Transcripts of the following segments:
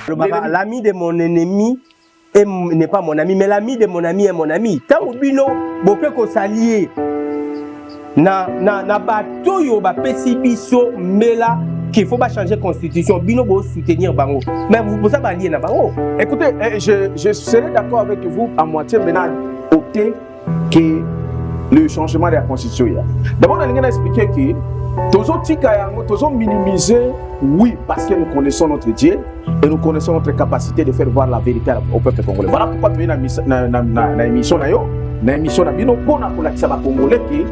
L'ami de mon ennemi n'est pas mon ami, mais l'ami de mon ami est mon ami. Tant que bino bope ko s'allier na bateau yo ba pesi biso mela qu'il faut pas changer constitution, bino bo soutenir bango. Mais vous ça ba lier na bango. Écoutez, je serai d'accord avec vous à moitié maintenant opter que le changement de la constitution. D'abord, on a expliqué que toujours minimiser, oui, parce que nous connaissons notre Dieu et nous connaissons notre capacité de faire voir la vérité au peuple congolais. Voilà pourquoi tu es dans l'émission na émission na bino pona pour la Congolais qui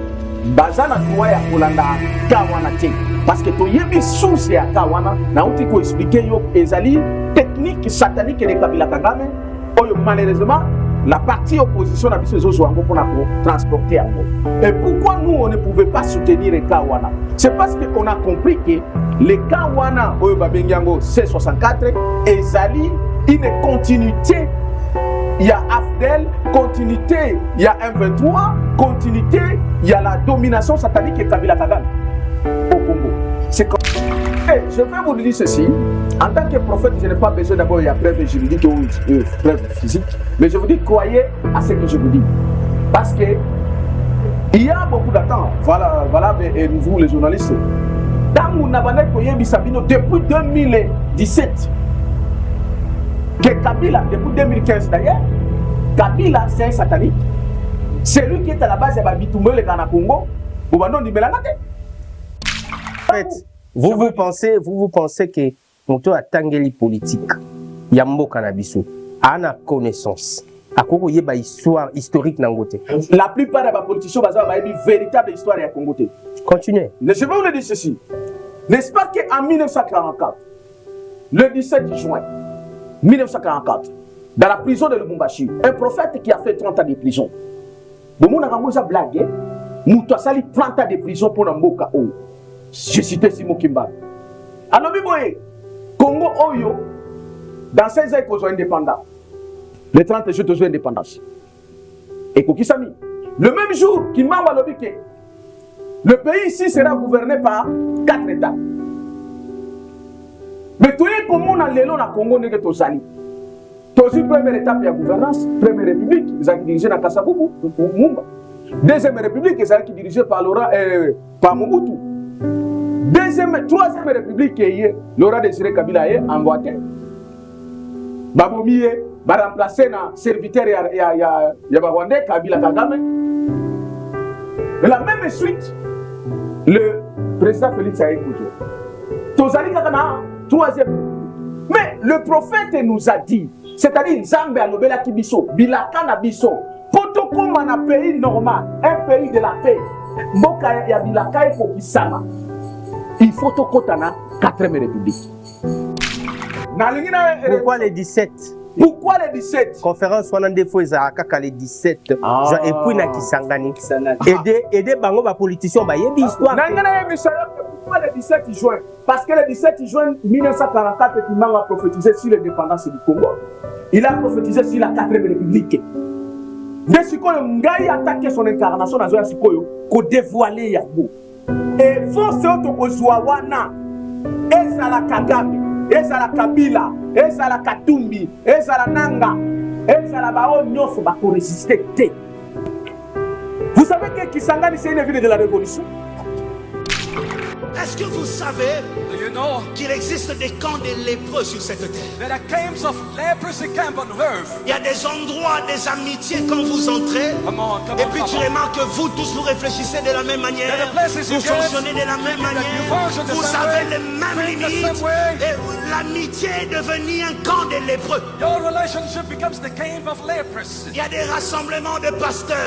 bazana droit ya kolanda kawana te parce que to yebi source ya kawana na uti ko expliquer yo ezali technique satanique de Kabila Kagame oyo malheureusement la partie opposition a besoin de pour transporter à nous. Et pourquoi nous on ne pouvait pas soutenir les Kawana? C'est parce qu'on a compris que les Kawana oyo babengiango C64 ezali une continuité. Il y a AFDEL, continuité, il y a M23, continuité, il y a la domination satanique et Kabila Kagame au Congo. C'est comme... Et je vais vous dire ceci, en tant que prophète, je n'ai pas besoin d'abord il y a preuve juridique ou preuve physique, mais je vous dis, croyez à ce que je vous dis. Parce que il y a beaucoup d'attentes, voilà, et vous les journalistes, dans mon abonné depuis 2017, que Kabila, depuis 2015 d'ailleurs, Kabila c'est un satanique. C'est lui qui est à la base de Babitoumé, le Ghana Congo, ou maintenant on dit Mélanate. En fait, vous pensez que Moto a tangeli politique, Yambo Kanabiso, a une connaissance, a Koko yeba histoire historique Nangote. La plupart des politiciens ont une véritable histoire à Congo. Continuez. Je vais vous le dire ceci. N'est-ce pas qu'en 1944, le 17 juin 1944, dans la prison de Lubumbashi, un prophète qui a fait 30 ans de prison. Bon, mon a blagué, Moutou a sali 30 ans de prison pour Namboka O. Je citais Simon Kimba. Alors, Congo Oyo, dans 16 ans, ils sont indépendants. Les 30 jours de indépendance. Et Kokisami, le même jour qu'il m'a dit le pays ici sera gouverné par 4 États. Mais tout le monde a l'élan à Congo n'est que Tosali. Tosi première étape de la gouvernance, première république, ils ont dirigé dans Kassavubu, Mumba. Deuxième république, ils ont dirigé par Laurent, par Mobutu. Troisième république, Laurent Désiré Kabila est emboîté. Baboumi va remplacer un serviteur Rwandais, Kabila Kagame. De la même suite, le président Félix Tshisekedi. Tozali Kagame, troisième. Mais le prophète nous a dit, c'est-à-dire Nzambe alobela kibiso, bilaka na biso, poto comme un pays normal, un pays de la paix. Mboka ya bilaka eko bisama. Il faut to kotana 4e république. Pourquoi les 17? Pourquoi les 17? Conférence on a des fois kaka les 17. Et puis na Kisangani. Aider bango ba politicien ba yebi histoire. Pourquoi le 17 juin? Parce que le 17 juin 1944, Kimanga a prophétisé sur l'indépendance du Congo. Il a prophétisé sur la 4e république. Dès que Ngai a attaqué son incarnation dans un Sikoyo, qu'on dévoilé Yabo. Et force Otokozouawana, Ezala Kagame, Ezala Kabila, Ezala Katumbi, Ezala Nanga, Ezala Bao Nyoso Bako résister. Vous savez que Kisangani c'est une ville de la révolution? Est-ce que vous savez qu'il existe des camps de lépreux sur cette terre? Il y a des endroits, des amitiés quand vous entrez. Et puis tu remarques que vous tous vous réfléchissez de la même manière. Vous fonctionnez de la même manière. Vous avez les mêmes limites. Et l'amitié est devenue un camp de lépreux. Il y a des rassemblements de pasteurs.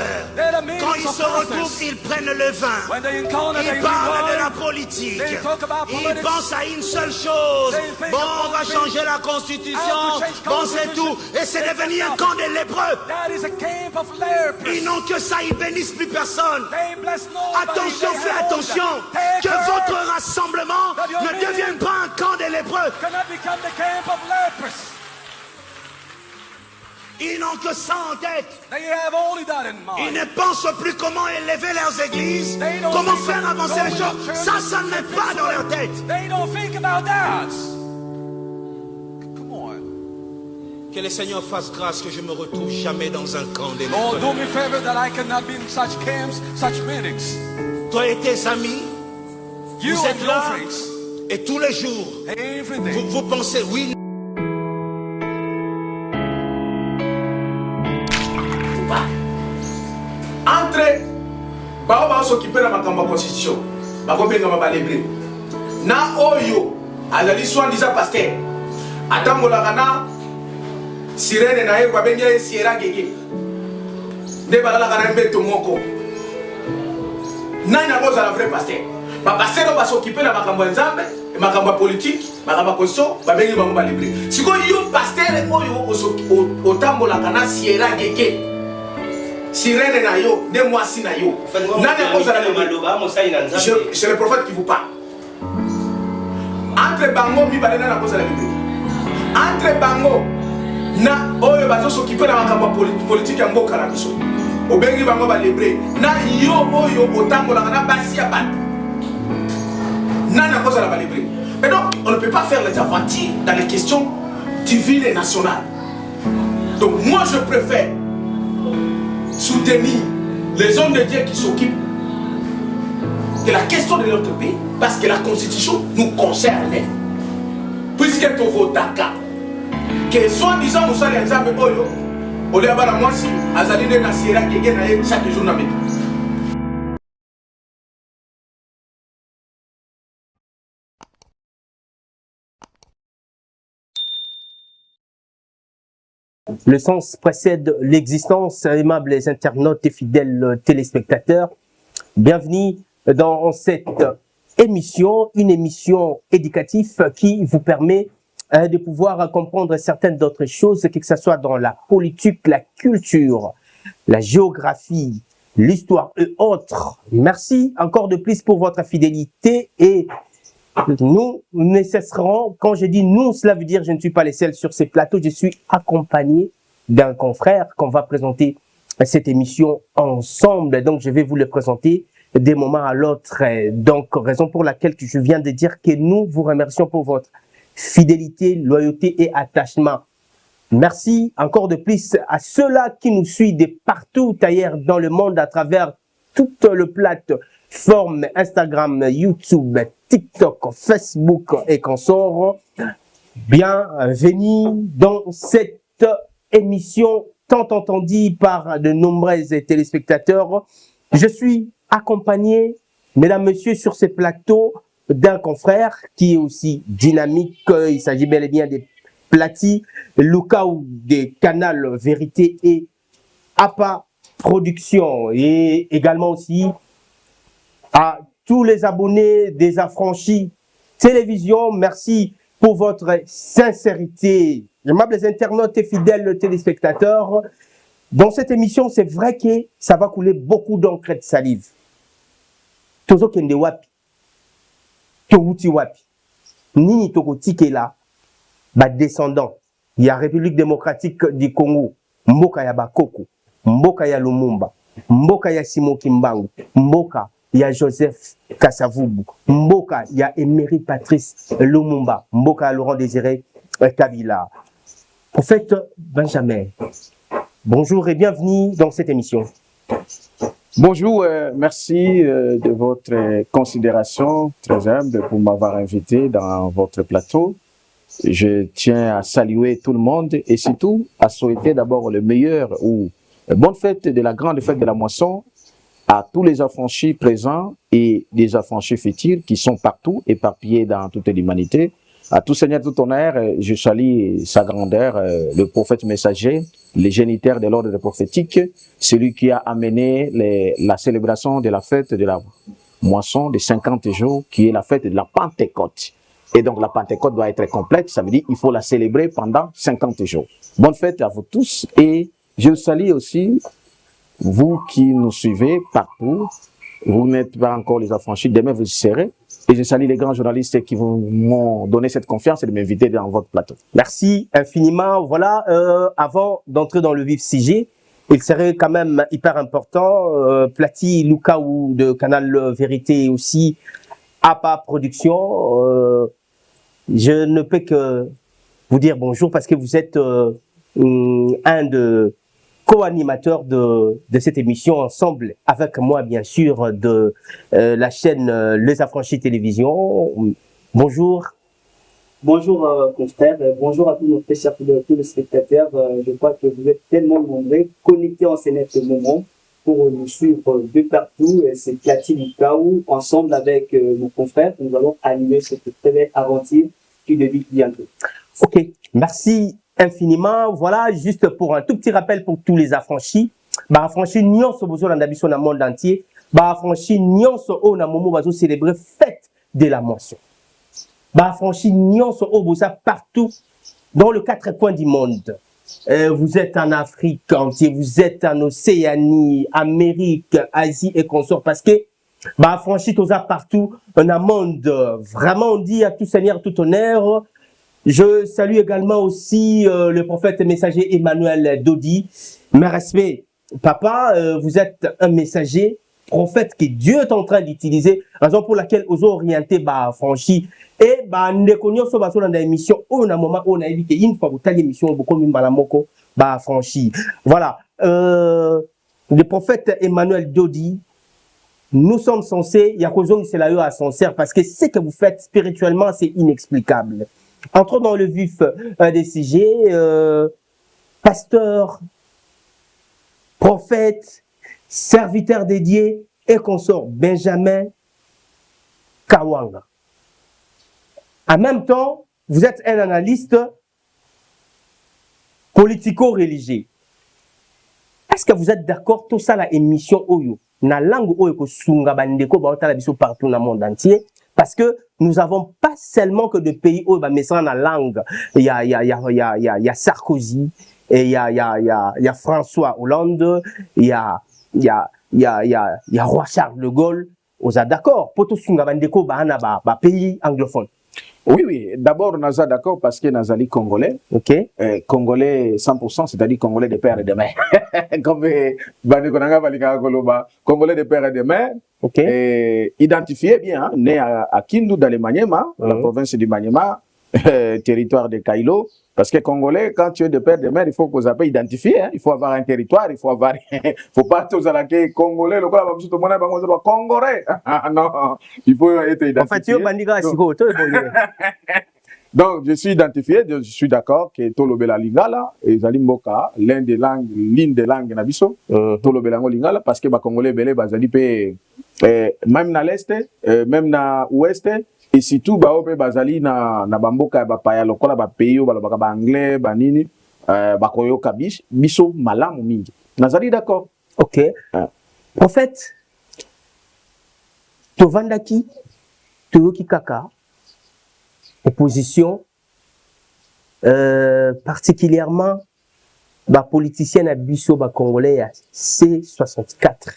Quand ils se retrouvent, ils prennent le vin. Ils parlent de la politique. Ils pensent à une seule chose. Bon, on va changer la constitution. Bon, c'est tout. Et c'est devenu un camp de lépreux. Ils n'ont que ça, ils bénissent plus personne. Attention, fais attention. Que votre rassemblement ne devienne pas un camp de lépreux. Ils n'ont que ça en tête. Ils ne pensent plus comment élever leurs églises, comment faire avancer les choses. Ça n'est pas dans leur tête. Que le Seigneur fasse grâce que je me retrouve jamais dans un camp des Lord, do me favor that I cannot be in such camps, such meetings. Toi et tes amis, You vous and êtes your là friends, et tous les jours, every day. vous pensez, oui. Entre bao s'occuper de ma constitution, na oyo azali soi-disant pasteur atambolaka na sirene na ye babengi ye siera gege nde balalaka na mbeto moko nani akozala vrai pasteur bapasteur oyo basokipe na makambo ya nzambe makambo ya politike makambo ya constitution babengi bango balibre sikoyo yo pasteur oyo otambolaka na siera gege sirene na yo nde mwasi na yo nani akozala c'est le prophète qui vous parle. Entre bango mibale na kozala libre entre bango na oyo bazo s'occuper na makambo politique ya mboka na biso obengi bango ba libre na yo oyo otambolaka na basi ya bato nana kozala ba libre. Mais donc on ne peut pas faire les aventures dans les questions divines et nationales. Donc moi je préfère soutenir les hommes de Dieu qui s'occupent de la question de notre pays, parce que la constitution nous concerne. Puisque tu votes d'accord, que soi-disant nous sommes les hommes oyo, on les a la moitié, azali de na sierra gege na ye chaque jour na meto. Le sens précède l'existence, aimables internautes et fidèles téléspectateurs. Bienvenue dans cette émission, une émission éducative qui vous permet de pouvoir comprendre certaines d'autres choses, que ce soit dans la politique, la culture, la géographie, l'histoire et autres. Merci encore de plus pour votre fidélité et nous ne cesserons, quand je dis nous, cela veut dire je ne suis pas les seuls sur ces plateaux, je suis accompagné d'un confrère qu'on va présenter cette émission ensemble. Donc je vais vous le présenter des moments à l'autre. Donc raison pour laquelle je viens de dire que nous vous remercions pour votre fidélité, loyauté et attachement. Merci encore de plus à ceux-là qui nous suivent de partout ailleurs dans le monde à travers toute le plateforme Instagram, YouTube, TikTok, Facebook et consorts. Bienvenue dans cette émission tant entendue par de nombreux téléspectateurs. Je suis accompagné, mesdames, messieurs, sur ce plateau d'un confrère qui est aussi dynamique. Il s'agit bel et bien de Platy, Lukaou de Canal Vérité et APA Production. Et également aussi à tous les abonnés des Affranchis Télévision, merci pour votre sincérité. Aimables internautes et fidèles téléspectateurs, dans cette émission, c'est vrai que ça va couler beaucoup d'encre de salive. Tozo kende wapi, touti wapi, nini toko tike la, ba descendant, il y a République démocratique du Congo, mboka ya Bakoko, mboka ya Lumumba, mboka ya Simon Kimbangu, mboka ya Joseph Kasavubu, mboka ya Emery Patrice Lumumba, mboka ya Laurent Désiré Kabila. Prophète Benjamin, bonjour et bienvenue dans cette émission. Bonjour, merci de votre considération très humble pour m'avoir invité dans votre plateau. Je tiens à saluer tout le monde et surtout à souhaiter d'abord le meilleur ou bonne fête de la grande fête de la moisson à tous les affranchis présents et des affranchis futurs qui sont partout, éparpillés dans toute l'humanité. À tout Seigneur, tout honneur, je salue sa grandeur, le prophète messager, le géniteur de l'ordre prophétique, celui qui a amené la célébration de la fête de la moisson de 50 jours, qui est la fête de la Pentecôte. Et donc la Pentecôte doit être complète, ça veut dire qu'il faut la célébrer pendant 50 jours. Bonne fête à vous tous et je salue aussi vous qui nous suivez partout. Vous n'êtes pas encore les affranchis, demain vous y serez. Et je salue les grands journalistes qui m'ont donné cette confiance et de m'inviter dans votre plateau. Merci infiniment. Voilà, avant d'entrer dans le vif sujet, il serait quand même hyper important, Platy, Lukaou de Canal Vérité et aussi APA Production, je ne peux que vous dire bonjour parce que vous êtes un de co-animateurs de cette émission ensemble avec moi, bien sûr, de la chaîne Les Affranchis Télévision. Bonjour. Bonjour confrères, bonjour à tous nos chers téléspectateurs. Je crois que vous êtes tellement nombreux, connectés en ce moment pour nous suivre de partout. C'est Cathy Likaou, ensemble avec mon confrère, nous allons animer cette très belle aventure qui débute bientôt. Ok, merci infiniment. Voilà, juste pour un tout petit rappel pour tous les affranchis. Bah affranchis nyonso bozo na biso na monde entier. Bah affranchis nyonso o na momo bazo célébrer fête de la moisson. Bah affranchis nyonso o boza partout dans les 4 coins du monde. Vous êtes en Afrique entière, vous êtes en Océanie, Amérique, Asie et consorts, parce que bah affranchis toza partout dans un monde vraiment on dit à tout seigneur tout honneur. Je salue également aussi le prophète messager Emmanuel Dodi. Mes respects, papa, vous êtes un messager, prophète que Dieu est en train d'utiliser, raison pour laquelle vous orientez bah franchi et bah ne connaissons pas sur la émission on a moment on a évité une fois vous telle émission beaucoup même balamoko bah franchi. Voilà, le prophète Emmanuel Dodi. Nous sommes censés, il y a cause c'est là à sincère parce que ce que vous faites spirituellement c'est inexplicable. Entrons dans le vif des sujets. Pasteur, prophète, serviteur dédié et consort Benjamin Kawanga. En même temps, vous êtes un analyste politico-religieux. Est-ce que vous êtes d'accord tout ça la émission Oyo na langue Oyo ko sunga bandeko ba otala biso partout dans le monde entier? Parce que nous n'avons pas seulement que des pays où mais ça la langue. Il y a Sarkozy, et il y a François Hollande, il y a Roi Charles de Gaulle. Vous êtes d'accord? Pour tout ce pays anglophone. Oui. D'abord, nous sommes d'accord parce que nous sommes congolais. Ok. Congolais 100%, c'est-à-dire congolais de père et de mère. Comme congolais de père et de mère. Ok. Identifié bien, hein, né à Kindu dans le Maniema, la province du Maniema, territoire de Kailo. Parce que congolais, quand tu es de père de mère, il faut qu'on s'appelle identifié. Hein, il faut avoir un territoire, il faut avoir. Faut pas tous à la congolais, le congolais. Non, il faut être identifié. En fait, tu donc, je suis identifié, je suis d'accord que Tolobela Lingala et Zalimboka, l'une des langues Nabiso, Tolobela Lingala, parce que les Congolais, Bazali, même dans l'Est, même dans l'Ouest, et surtout, Bazali, na Bamboka, Bapaya, Lokola, Bapeyo, Balabaka, Anglais, Banini, Bakoyo, Kabish, Biso, Malam, Mingi. Nazali, d'accord. Ok. Prophète, Tovandaki, Toyoki Kaka, opposition, particulièrement les politiciens à Bisso congolais à C64.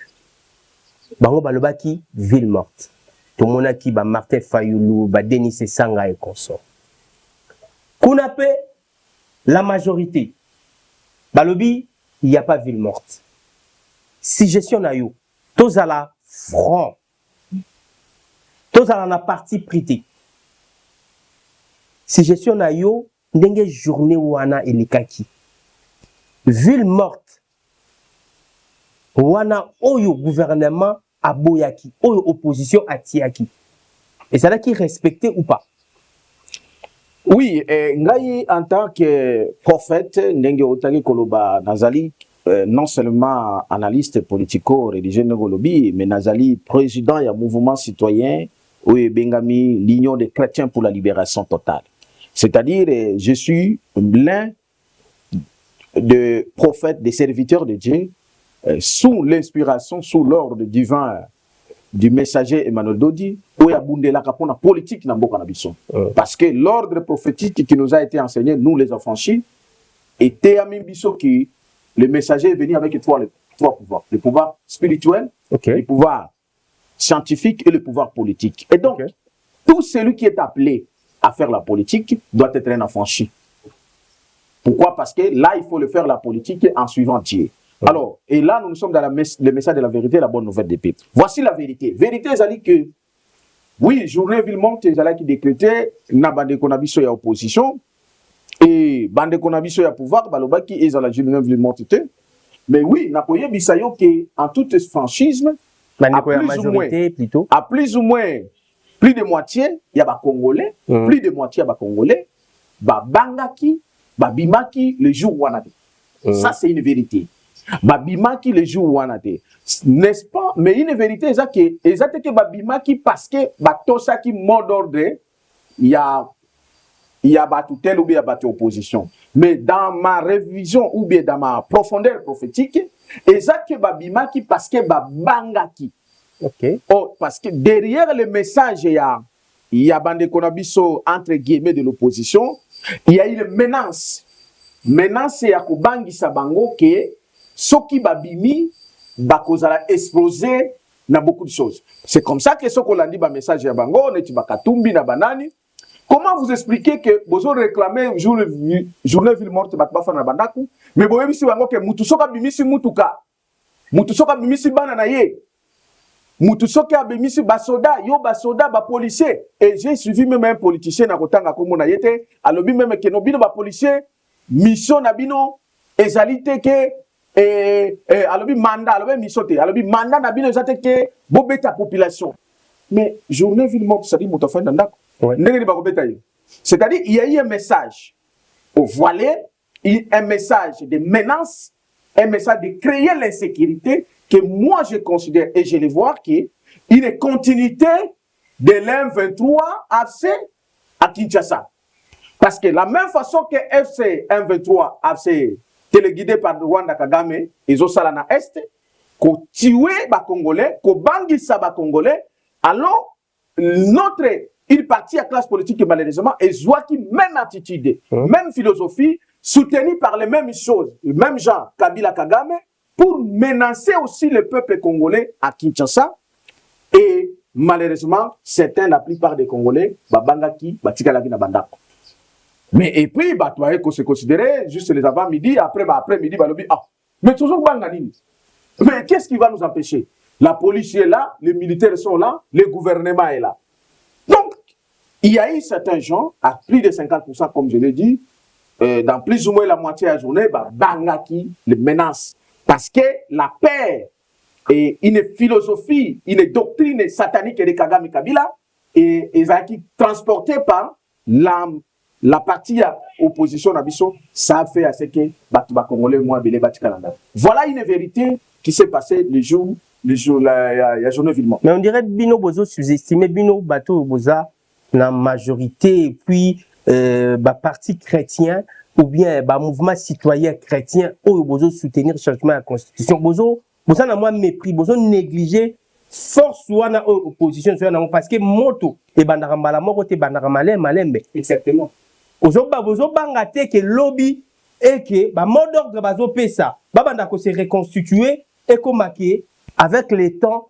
Bango balobaki ville morte. Tout le monde qui Martin Fayoulou, Denis Sanga et consort. Qu'on appelle la majorité. Balobi, il n'y a pas ville morte. Si gestion na yo, tous à la front, tous à la partie prité. Si gestion na yo, ndenge journée wana elikaki. Ville morte. Wana oyo gouvernement aboyaki, oyo opposition atiaki. Et ça là qui respecté ou pas? Oui, ngai en tant que prophète, ndenge otaki koloba nazali non seulement analyste politico-religieux Ngolobi, mais nazali président du mouvement citoyen oui, Bengami, l'Union des chrétiens pour la libération totale. C'est-à-dire, je suis l'un des prophètes, des serviteurs de Dieu, sous l'inspiration, sous l'ordre divin du messager Emmanuel Dodi, où il y a la politique dans parce que l'ordre prophétique qui nous a été enseigné, nous les affranchis, était à Mimbiso qui le messager est venu avec trois pouvoirs. Le pouvoir spirituel, le pouvoir scientifique et le pouvoir politique. Et donc, tout celui qui est appelé à faire la politique doit être un affranchi. Pourquoi? Parce que là, il faut le faire la politique en suivant Dieu. Alors, et là, nous sommes dans le message de la vérité, la bonne nouvelle des peuples. Voici la vérité. Vérité, c'est que, oui, journée Villemont, c'est qui décrétait, n'a pas de opposition. et bande konabiso ya pouvoir balobaki ils ont la Genève mortité. Mais oui, nakoye bisayo que en toute franchise à plus ou moins plus de moitié il y a ba Congolais, plus de moitié ba Congolais ba bangaki ba bimaki le jour wana. Ça c'est une vérité. Ba bimaki le jour wana te. N'est-ce pas? Mais une vérité exacte que ba bimaki parce que ba tosaki mot d'ordre il y a battu tel ou bien battu opposition. Mais dans ma révision ou bien dans ma profondeur prophétique, exact ba bimaki parce que ba bangaki. OK. Oh, parce que derrière le message il y a bande konabiso entre guillemets de l'opposition, il y a une menace. Menace ya kobangisa bango ke soki babimi bakozala exploser na beaucoup de choses. C'est comme ça que ce qu'on a dit ba message ya bango neti bakatumbi na banani. Comment vous expliquez que vous réclamez journée ville morte batba na bandaku mais boye bisi bango ke mutu soka bimisi mutuka. Mutu soka bimisi bana na ye. Mutu soka bimisi basoda yo basoda ba policier et j'ai suivi même un politicien na kotanga komo na yete alobi même ke no bino ba policier mission na bino ezalité que alobi mandat alobi mission te alobi mandat na bino ezate que bobeta population mais journée ville morte ça dit moto fa ndako ndenge ba kobeta yo c'est-à-dire il y a eu un message au voilé un message de menace un message de créer l'insécurité que moi je considère et je les vois que une continuité de l'M23 AFC à Kinshasa. Parce que la même façon que FC M23 AFC téléguidé par Rwanda Kagame, ils ont ça là dans Est, qu'on tue les Congolais, qu'on bangissa les Congolais, alors une partie à classe politique malheureusement, ils ont qui même attitude, même philosophie, soutenue par les mêmes choses, les mêmes gens, Kabila Kagame, pour menacer aussi le peuple congolais à Kinshasa. Et malheureusement, certains, la plupart des Congolais, babangaki, batikalaki na bandako. Mais et puis, bah, tu vois, qu'on se considérait juste les avant-midi, après-midi, bah, mais toujours banganini. Mais qu'est-ce qui va nous empêcher? La police est là, les militaires sont là, le gouvernement est là. Donc, il y a eu certains gens, à plus de 50%, comme je l'ai dit, dans plus ou moins la moitié de la journée, bah, bangaki, les menaces. Parce que la paix est une philosophie, une doctrine satanique de Kagame Kabila, et qui transportée par la partie opposition d'Abisso, ça a fait à ce que Batouba Congolais, moi, Belé Batikalanda. Voilà une vérité qui s'est passée la journée Villemont. Mais on dirait Bino Bozo sous-estimé, Bino Bato Boza, la majorité, et puis, parti chrétien, ou bien mouvement citoyen chrétien, où Bozo soutenir le changement de la Constitution. Bozo n'a moins mépris, Bozo négliger force ou na opposition, parce que moto, et bandaramala, moko te bandaramale, malembe. Exactement. Bozo bangate que lobby et que mot d'ordre bazo pesa babanda ko se reconstituer et komake avec le temps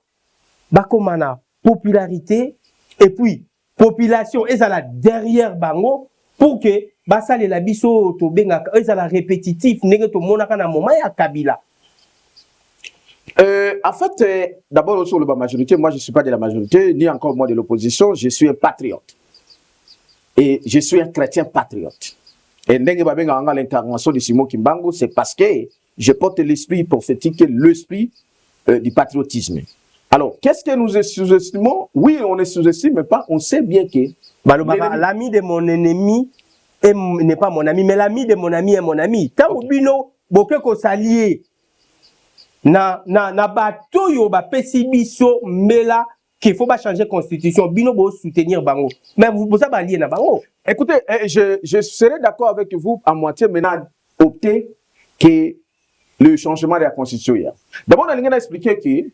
bakomana popularité et puis population ezala derrière bango pour que basale la biso to benga ezala répétitif ndenge to monaka na moment ya Kabila. En fait, d'abord sur la majorité, moi je ne suis pas de la majorité, ni encore moi de l'opposition, je suis un patriote. Et je suis un chrétien patriote. Et l'intervention de Simon Kimbangu, c'est parce que je porte l'esprit prophétique, l'esprit du patriotisme. Alors, qu'est-ce que nous sous-estimons? Oui, on ne sous-estime, mais pas, on sait bien que... L'ami de mon ennemi n'est pas mon ami, mais l'ami de mon ami est mon ami. Tant que bino, bokeko s'allier, na bato yo ba pesibiso mela qu'il faut pas changer constitution, bino bo soutenir bango. Mais vous avez allié na bango. Écoutez, je serai d'accord avec vous à moitié, maintenant opter que le changement de la constitution. D'abord, on a expliqué que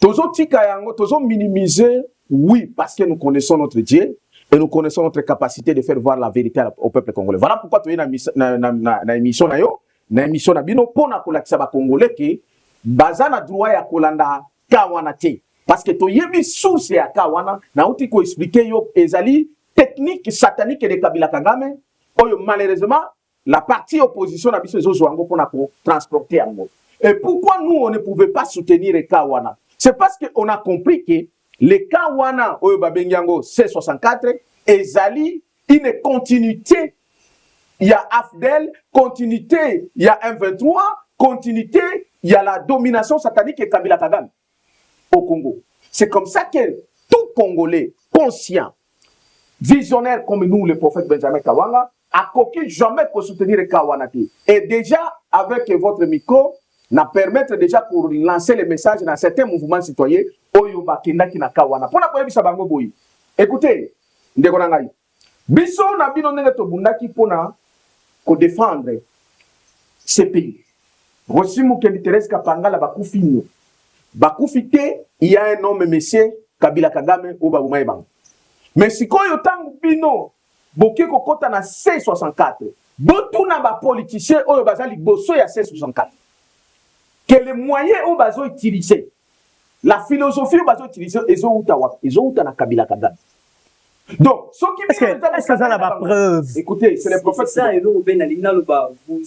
tous minimiser, oui, parce que nous connaissons notre Dieu et nous connaissons notre capacité de faire voir la vérité au peuple congolais. Voilà pourquoi tu es dans l'émission na bino pour na kolakisa ba congolais que bazana droit ya kolanda kawana te. Parce que tu yebi source ya kawana na uti ko expliquer yo ezali technique satanique de Kabila Kagame oyo malheureusement la partie opposition na biso ezo zwango pour na transporter yango. Et pourquoi nous on ne pouvait pas soutenir kawana? C'est parce que on a compris que le kawana oyo babengango C64 ezali une continuité il y a AFDEL, continuité, il y a M23, continuité, il y a la domination satanique et Kabila Kagame au Congo. C'est comme ça que tout Congolais conscient, visionnaire comme nous, le prophète Benjamin Kawanga, a coquille jamais pour soutenir le Kawanati. Et déjà, avec votre micro, nous permettre déjà pour lancer les messages dans certains mouvements citoyens, Oyo Bakenda qui na Kawana. Pour la première fois, écoutez, Ndegonangaï. Biso na bino nenge to bundaki pona ko défendre ce pays. Voici Moukeli Thérèse Kapangala bakufino. Bakufite, il y a un homme monsieur Kabila Kagame ou Babumaye Bang. Mais si koyo tangu bino boke kokota na C64, botuna ba politicien oyo bazali boso ya C64. Que les moyens où bazo utiliser, la philosophie où bazo utiliser, ils ont na Kabila Kagame. Donc, ce qui est-ce que ça n'a pas preuve? Écoutez, c'est les prophètes. Ça, et vous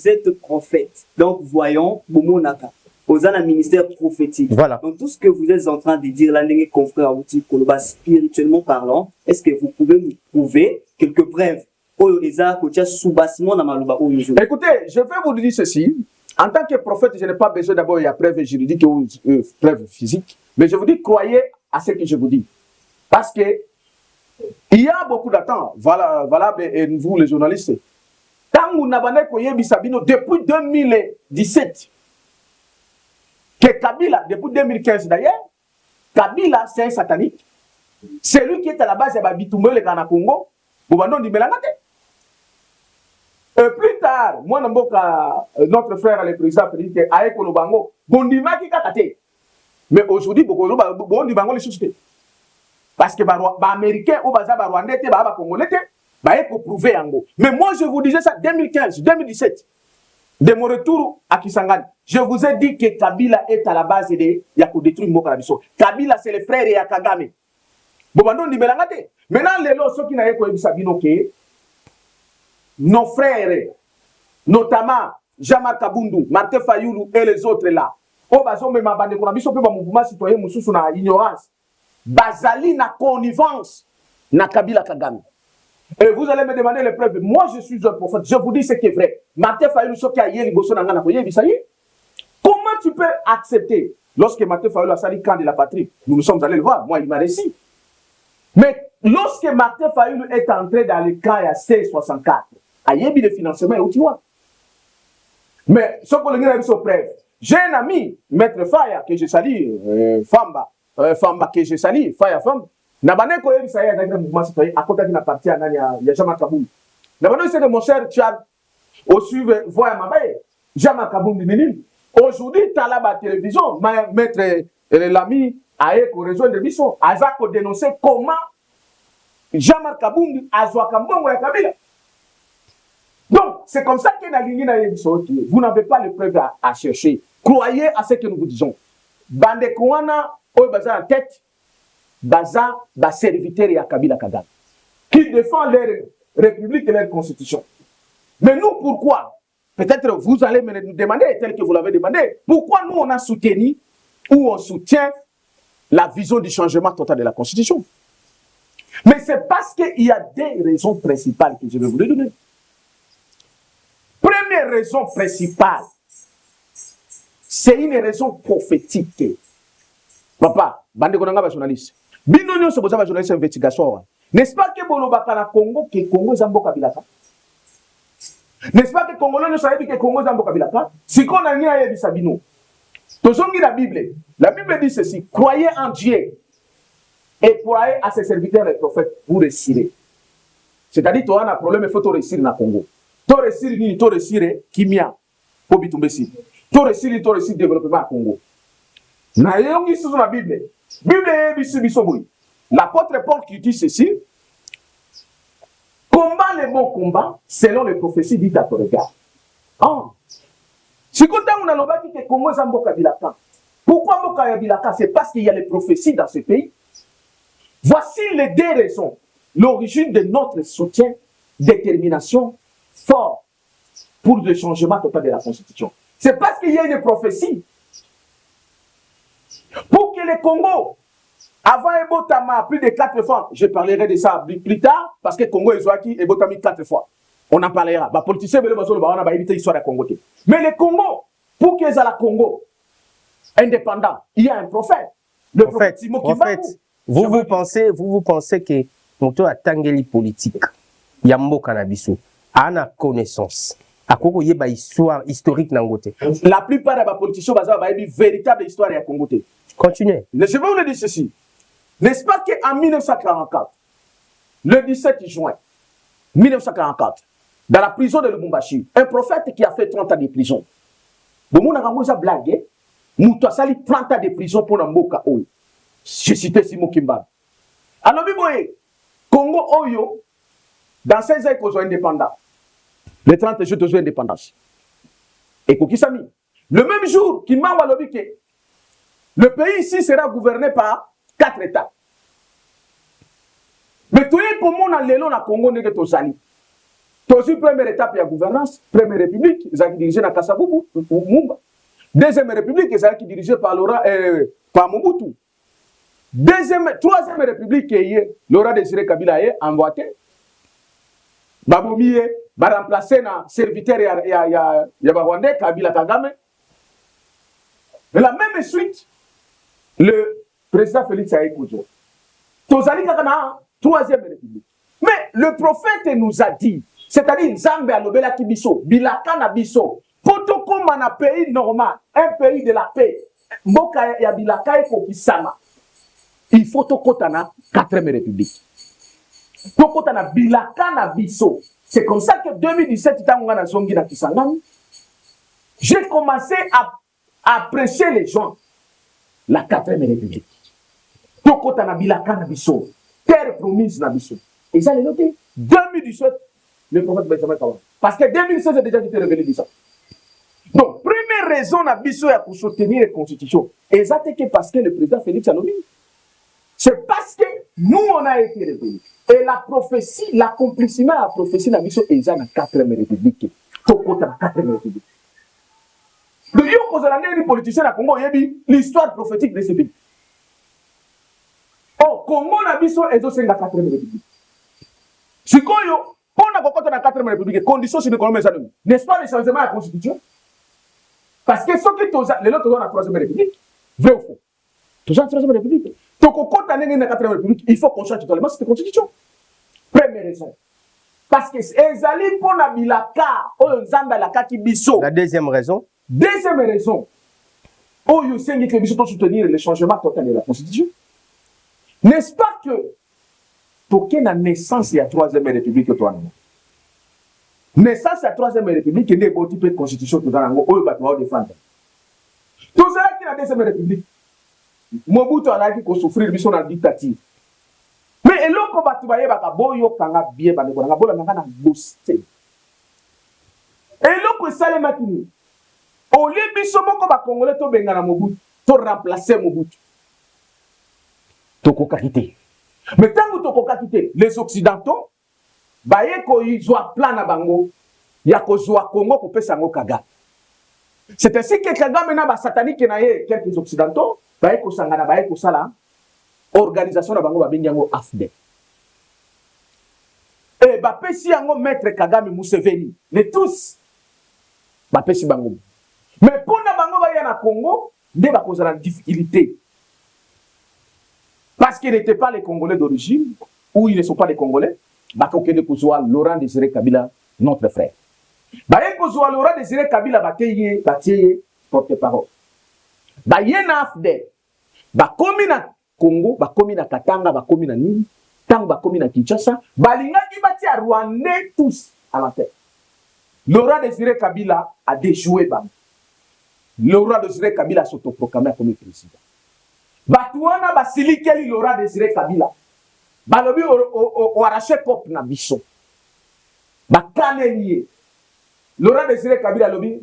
êtes prophète. Donc, voyons, Bomonaka, aux un ministère prophétique. Voilà. Donc, tout ce que vous êtes en train de dire, là, confrère Outi Koloba, spirituellement parlant, est-ce que vous pouvez nous prouver quelques preuves? Écoutez, je vais vous dire ceci. En tant que prophète, je n'ai pas besoin d'abord, il y a preuve juridique ou preuve physique. Mais je vous dis, croyez à ce que je vous dis. Parce que il y a beaucoup d'attentes, valable, et vous les journalistes. Tant vous n'avez pas Sabino depuis 2017, que Kabila, depuis 2015 d'ailleurs, Kabila c'est un satanique. C'est lui qui est à la base de Babitumbe, le Ghana Congo, Boubandon di Melangate. Plus tard, moi, notre frère, le président Félix, a école Bango, Bondima qui Kakate. Mais aujourd'hui, Bondibango les sociétés. Parce que les Américains ou les Rwandais, les Congolais, ils peuvent prouver en gros. Mais moi, je vous disais ça 2015, 2017. De mon retour à Kisangani, je vous ai dit que Kabila est à la base de détruire Mokarabiso. Kabila, c'est le frère de Kagame. Maintenant, les lots, ceux qui n'avaient pas vu nos frères, notamment Jean-Marc Kabundu, Martin Fayoulou et les autres là, au bazo même abandonné qu'on a vu sur le mouvement citoyen Moussou na ignorance. Bazali na connivence na Kabila Kagame. Et vous allez me demander les preuves. Moi, je suis un prophète. Je vous dis ce qui est vrai. Martin Fayoulou, ce qui a hier, comment tu peux accepter, lorsque Martin Fayoulou a sali camp de la patrie, nous sommes allés le voir, moi, il m'a réussi. Mais lorsque Martin Fayoulou est entré dans le camp à C64, il y a eu le financement, où tu vois. Mais ce que nous avons preuve. J'ai un ami, Maître Faya, que je salue, Famba que je salue, Faya Famba. Nabane ko yebi saya dans le mouvement citoyen à côté d'une partie à Nania, il y a Jean-Marc Kaboum. Nabane c'est que mon cher Tchad, au suivre, voyez ma baie, Jean-Marc Kaboum du Ménil. Aujourd'hui, tu as la télévision, Maître l'ami a éco région de Bisson, a dénoncé comment Jean-Marc Kaboum a joué Kambongo et Kabila. Donc, c'est comme ça que vous n'avez pas les preuves à chercher. Croyez à ce que nous vous disons. Bande Kouana, au bazar en tête, Baza, ba serviteur et à Kabila Kagame, qui défend leur république et leur constitution. Mais nous, pourquoi? Peut-être vous allez me demander, tel que vous l'avez demandé, pourquoi nous on a soutenu ou on soutient la vision du changement total de la constitution? Mais c'est parce qu'il y a des raisons principales que je vais vous les donner. Première raison principale, c'est une raison prophétique. Papa, bande konanga ba journaliste. Bino nyo se boza ba journaliste investigation. N'est-ce pas que bolobaka na Congo que Congo zamboka bilaka? N'est-ce pas que Congolais ne savent que Congo zamboka bilaka? Si qu'on a ni aye bisabino. Tozongi la Bible. La Bible dit ceci, croyez en Dieu et croyez à ses serviteurs et prophètes, vous réussirez. C'est-à-dire tu as un problème, il faut te réussir na Congo. Tu réussir ni tu réussir kimia pour bitumbesi. Tu réussir le développement à Congo. Na yongi sur la Bible. Bible est bisoboui. L'apôtre Paul qui dit ceci, combat les bons combats selon les prophéties dites à ton regard. Si quand on a l'objet que Congo est Mboka Bilaka, pourquoi Mboka Bilaka? C'est parce qu'il y a les prophéties dans ce pays. Voici les deux raisons. L'origine de notre soutien, détermination fort pour le changement total de la Constitution. C'est parce qu'il y a une prophétie. Pour que le Congo, avant Ebotama, plus de 4 fois, je parlerai de ça plus tard, parce que le Congo est Zouaki et Ebotami 4 fois. On en parlera. Les politiciens, ils vont éviter l'histoire du Congo. Mais le Congo, pour qu'ils aient le Congo indépendant, il y a un prophète. Le prophète Simo Kimbangu. Vous pensez que Moto a tangeli politique. Yambo Kanabiso. A une connaissance. À quoi il y a une histoire historique dans le côté. La plupart des politiciens ont une véritable histoire du Congo. Continuez. Je vais vous le dire ceci. N'est-ce pas qu'en 1944, le 17 juin 1944, dans la prison de Lubumbashi, un prophète qui a fait 30 ans de prison. Bon, on a blagué. Moutou a sali 30 ans de prison pour Namboka Oyo. Je citais Simo Kimbangu. Alors, Congo Oyo, dans 16 ans, ils sont indépendants. Les 30 jours de indépendance. Et Kokisami, le même jour, Kimbangu a dit que le pays ici sera gouverné par 4 États. Mais tout le monde a l'élan à Congo n'est que Tosali. Tosi première étape de la gouvernance, première république, ils ont dirigé dans Kasavubu, Mumba. Deuxième république, ils ont dirigé par par Mobutu. Troisième république, Laurent Désiré Kabila est envoyé. Baboumi va remplacer un serviteur Rwandais, Kabila Kagame. De la même suite, le président Félix Tshisekedi. Tozali Kakana, troisième république. Mais le prophète nous a dit, c'est-à-dire Nzambe alobela kibiso, bilaka na biso, potoko mana pays normal, un pays de la paix, mboka ya bilaka ekokisama. Il faut tokotana quatrième république. Tokotana bilaka na biso. C'est comme ça que 2017 tangwa na zongi na Kisangani, j'ai commencé à prêcher les gens la quatrième république. Tokotana bilaka na biso, terre promise na biso. Et ça les noté 2017 le prophète Benjamin Kawam. Parce que 2016 a déjà été révélé de ça. Donc, première raison pour soutenir la Constitution, exactement parce que le président Félix Tshisekedi, c'est parce que nous, on a été révélés. Et la prophétie, l'accomplissement de la prophétie de la mission est dans la 4e République. Dans la 4e République. Donc, les politiciens au Congo, il y a l'histoire prophétique de ce pays. Oh, Congo, la mission est dans la 4e République. Si on a dans la 4e République, conditions sur l'économie, n'est-ce pas le changement de la Constitution? Parce que ceux qui sont dans la 3e République, vrai ou faux? Tous dans la 3e République. Donc, quand on est dans la 4e République, il faut qu'on change totalement cette Constitution. Première raison. Parce que les alliés pour la bilaka, la deuxième raison. Deuxième raison. Oh, you sais que nous devons soutenir le changement total de la Constitution. N'est-ce pas que pour qu'il y ait une naissance de la 3e République, naissance de la 3e République, il y a un type de constitution qui est dans le défendre. Tout ça qui est dans la 2e République, Mobutu a dit qu'on souffre de la dictature. Mais là, quand on va y bien, on va booster. Et là, quand ça les matini, au lieu de se faire Congolais, to benga na Mobutu, to remplacer Mobutu. Toko kakité. Mais tant que toko kakité, les Occidentaux, ils ont un plan na bango, ya ko zoa Congo ko pesa ngo Kagame. C'est ainsi que Kagame na ba satanique na ye quelques Occidentaux, ko sangana ko sala organisation na bango ba binyango AFDE. Et ba pesi yango maître Kagame Museveni, les tous ba pesi bango. Mais pour na bango ba ya na Congo, de ba cause la difficulté. Parce qu'ils n'étaient pas les Congolais d'origine, ou ils ne sont pas les Congolais, bah qu'on de Kouzoua, Laurent Désiré Kabila, notre frère. Bah yé Kouzoua, Laurent Désiré Kabila, bataillé, porte-parole. Bah yé na AFDE, bah komi na Congo, bah komi na Katanga, bah komi na Nini, tant bah komi na Kinshasa, bah linga qui bâti à Rwandais tous à la tête. Laurent Désiré Kabila a déjoué bah. Laurent Désiré Kabila s'autoproclamé comme président. Batouana basili keli Laurent Désiré Kabila. Balobi o arraché pop na biso. Bakane lié. Laurent Désiré Kabila lobi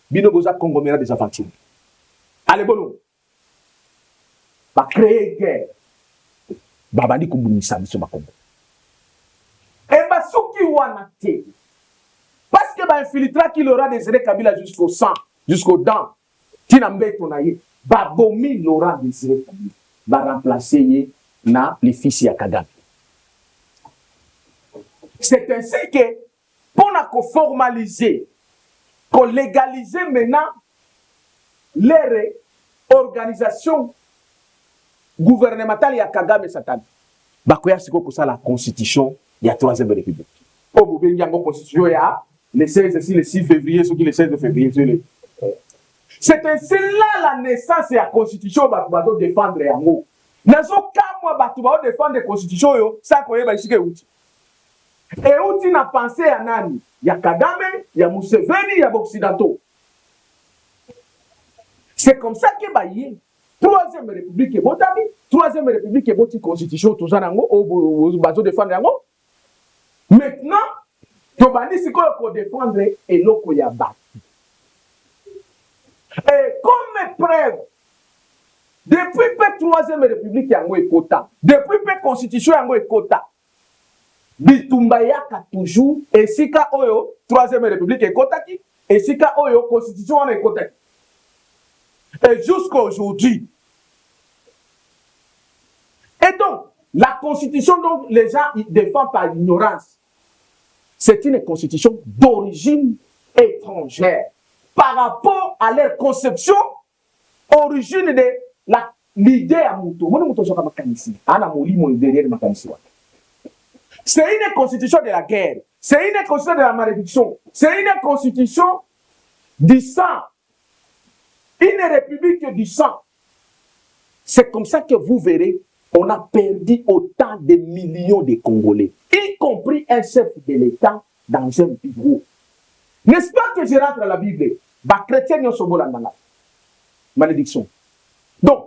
bino boza congomera des aventures. Allez bolo. Ba créer guerre. Babandi kumbunisa biso makongo. Et basuki wana te. Parce que ba infiltra ki Laurent Désiré Kabila jusqu'au sang, jusqu'aux dents. Tinambe tonaye. Babomi Laurent Désiré Kabila va remplacer na les fils ya Kagame. C'est ainsi que pour formaliser, pour légaliser maintenant les organisations gouvernementales ya Kagame Satan. Bakoya siko ko la constitution ya 3e République. O bobengi yango constitution ya le 16 ici le 6 février ce qui le 16 février. C'est ainsi là la naissance de la constitution bato défendre yango. Nazo kamwa bato ba défendre la constitution yo ça koyeba ici ke outi. Et outi na pensé ya nani? Ya Kagame, ya Museveni, ya Occidentaux. C'est comme ça que baye 3e République est botami, 3e République est boti constitution tout ça nango au bato défendre yango. Maintenant, to bandi siko ko défendre eloko ya ba. Et comme preuve, depuis que 3e République yango ekota, depuis que constitution yango ekota, bitumba yaka toujours esika oyo 3e République ekotaki, esika oyo constitution wana ekotaki. Et jusqu'à aujourd'hui. Et donc, la constitution dont les gens défendent par ignorance, c'est une constitution d'origine étrangère par rapport à leur conception, origine de l'idée à Mouto. C'est une constitution de la guerre, c'est une constitution de la malédiction, c'est une constitution du sang, une république du sang. C'est comme ça que vous verrez, on a perdu autant de millions de Congolais, y compris un chef de l'État dans un bureau. N'est-ce pas que je rentre à la Bible? Bah, chrétien, nous sommes là. Malédiction. Donc,